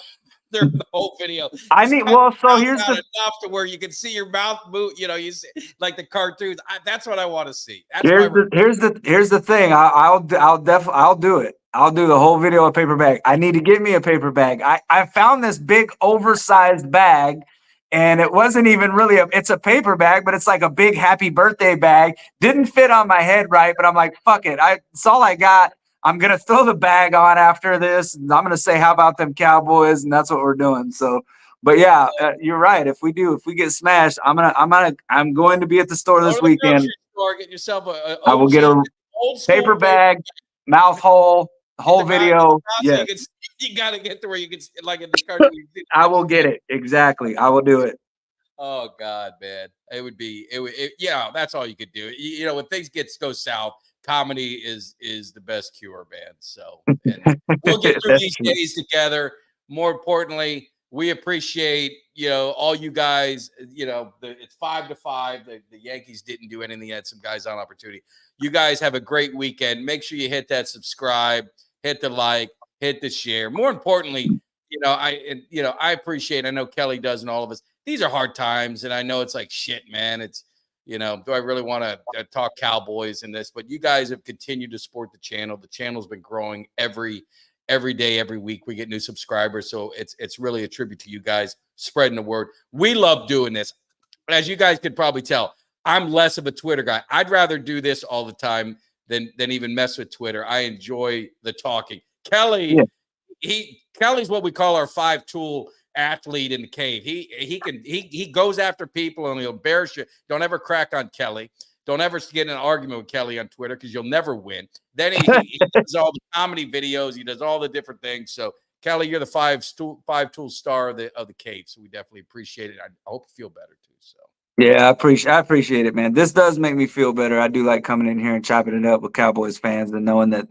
video. I need, well, so here's the enough to where you can see your mouth move, you see like the cartoons. That's what I want to see. Here's the thing. I'll do it. I'll do the whole video of paper bag. I need to get me a paper bag. I found this big oversized bag, and it wasn't even really it's a paper bag, but it's like a big happy birthday bag. Didn't fit on my head right, but I'm like, fuck it. It's all I got. I'm going to throw the bag on after this, and I'm going to say, how about them Cowboys? And that's what we're doing. So, but yeah, you're right. If we get smashed, I'm going to be at the store this weekend. Get yourself I will get a paper bag, mouth hole, whole video. Yeah. You got to get to where you can, like in the cartoon. I will get it. Exactly. I will do it. Oh God, man. Yeah, that's all you could do. When things go south, comedy is the best cure, man. So we'll get through these days together. More importantly, we appreciate all you guys. It's 5-5. The Yankees didn't do anything yet. Some guys on opportunity. You guys have a great weekend. Make sure you hit that subscribe, hit the like, hit the share. More importantly, I appreciate. I know Kelly does, and all of us. These are hard times, and I know it's like shit, man. It's do I really want to talk Cowboys in this? But you guys have continued to support the channel. The channel's been growing every day, every week. We get new subscribers, so it's really a tribute to you guys spreading the word. We love doing this. As you guys could probably tell, I'm less of a Twitter guy. I'd rather do this all the time than even mess with Twitter. I enjoy the talking. Kelly, Kelly's what we call our 5-tool athlete in the cave. He goes after people and he'll embarrass you. Don't ever crack on Kelly. Don't ever get in an argument with Kelly on Twitter because you'll never win. Then he does all the comedy videos. He does all the different things. So Kelly, you're the 5-tool star of the cave. So we definitely appreciate it. I hope you feel better too. So yeah, I appreciate it, man. This does make me feel better. I do like coming in here and chopping it up with Cowboys fans and knowing that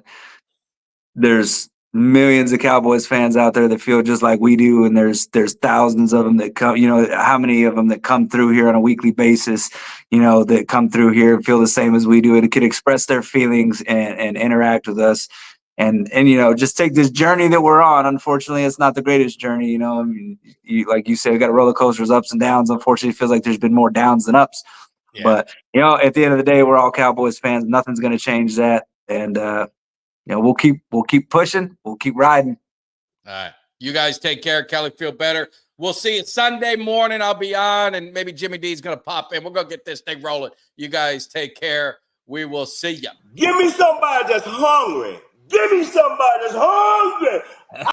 there's millions of Cowboys fans out there that feel just like we do, and there's thousands of them that come. How many of them that come through here on a weekly basis? That come through here and feel the same as we do, and can express their feelings and interact with us, and just take this journey that we're on. Unfortunately, it's not the greatest journey. I mean, like you said, we got roller coasters, ups and downs. Unfortunately, it feels like there's been more downs than ups. Yeah. But at the end of the day, we're all Cowboys fans. Nothing's going to change that, and we'll keep pushing. We'll keep riding. All right. You guys take care. Kelly, feel better. We'll see you Sunday morning. I'll be on, and maybe Jimmy D's going to pop in. We're going to get this thing rolling. You guys take care. We will see you. Give me somebody that's hungry. Give me somebody that's hungry.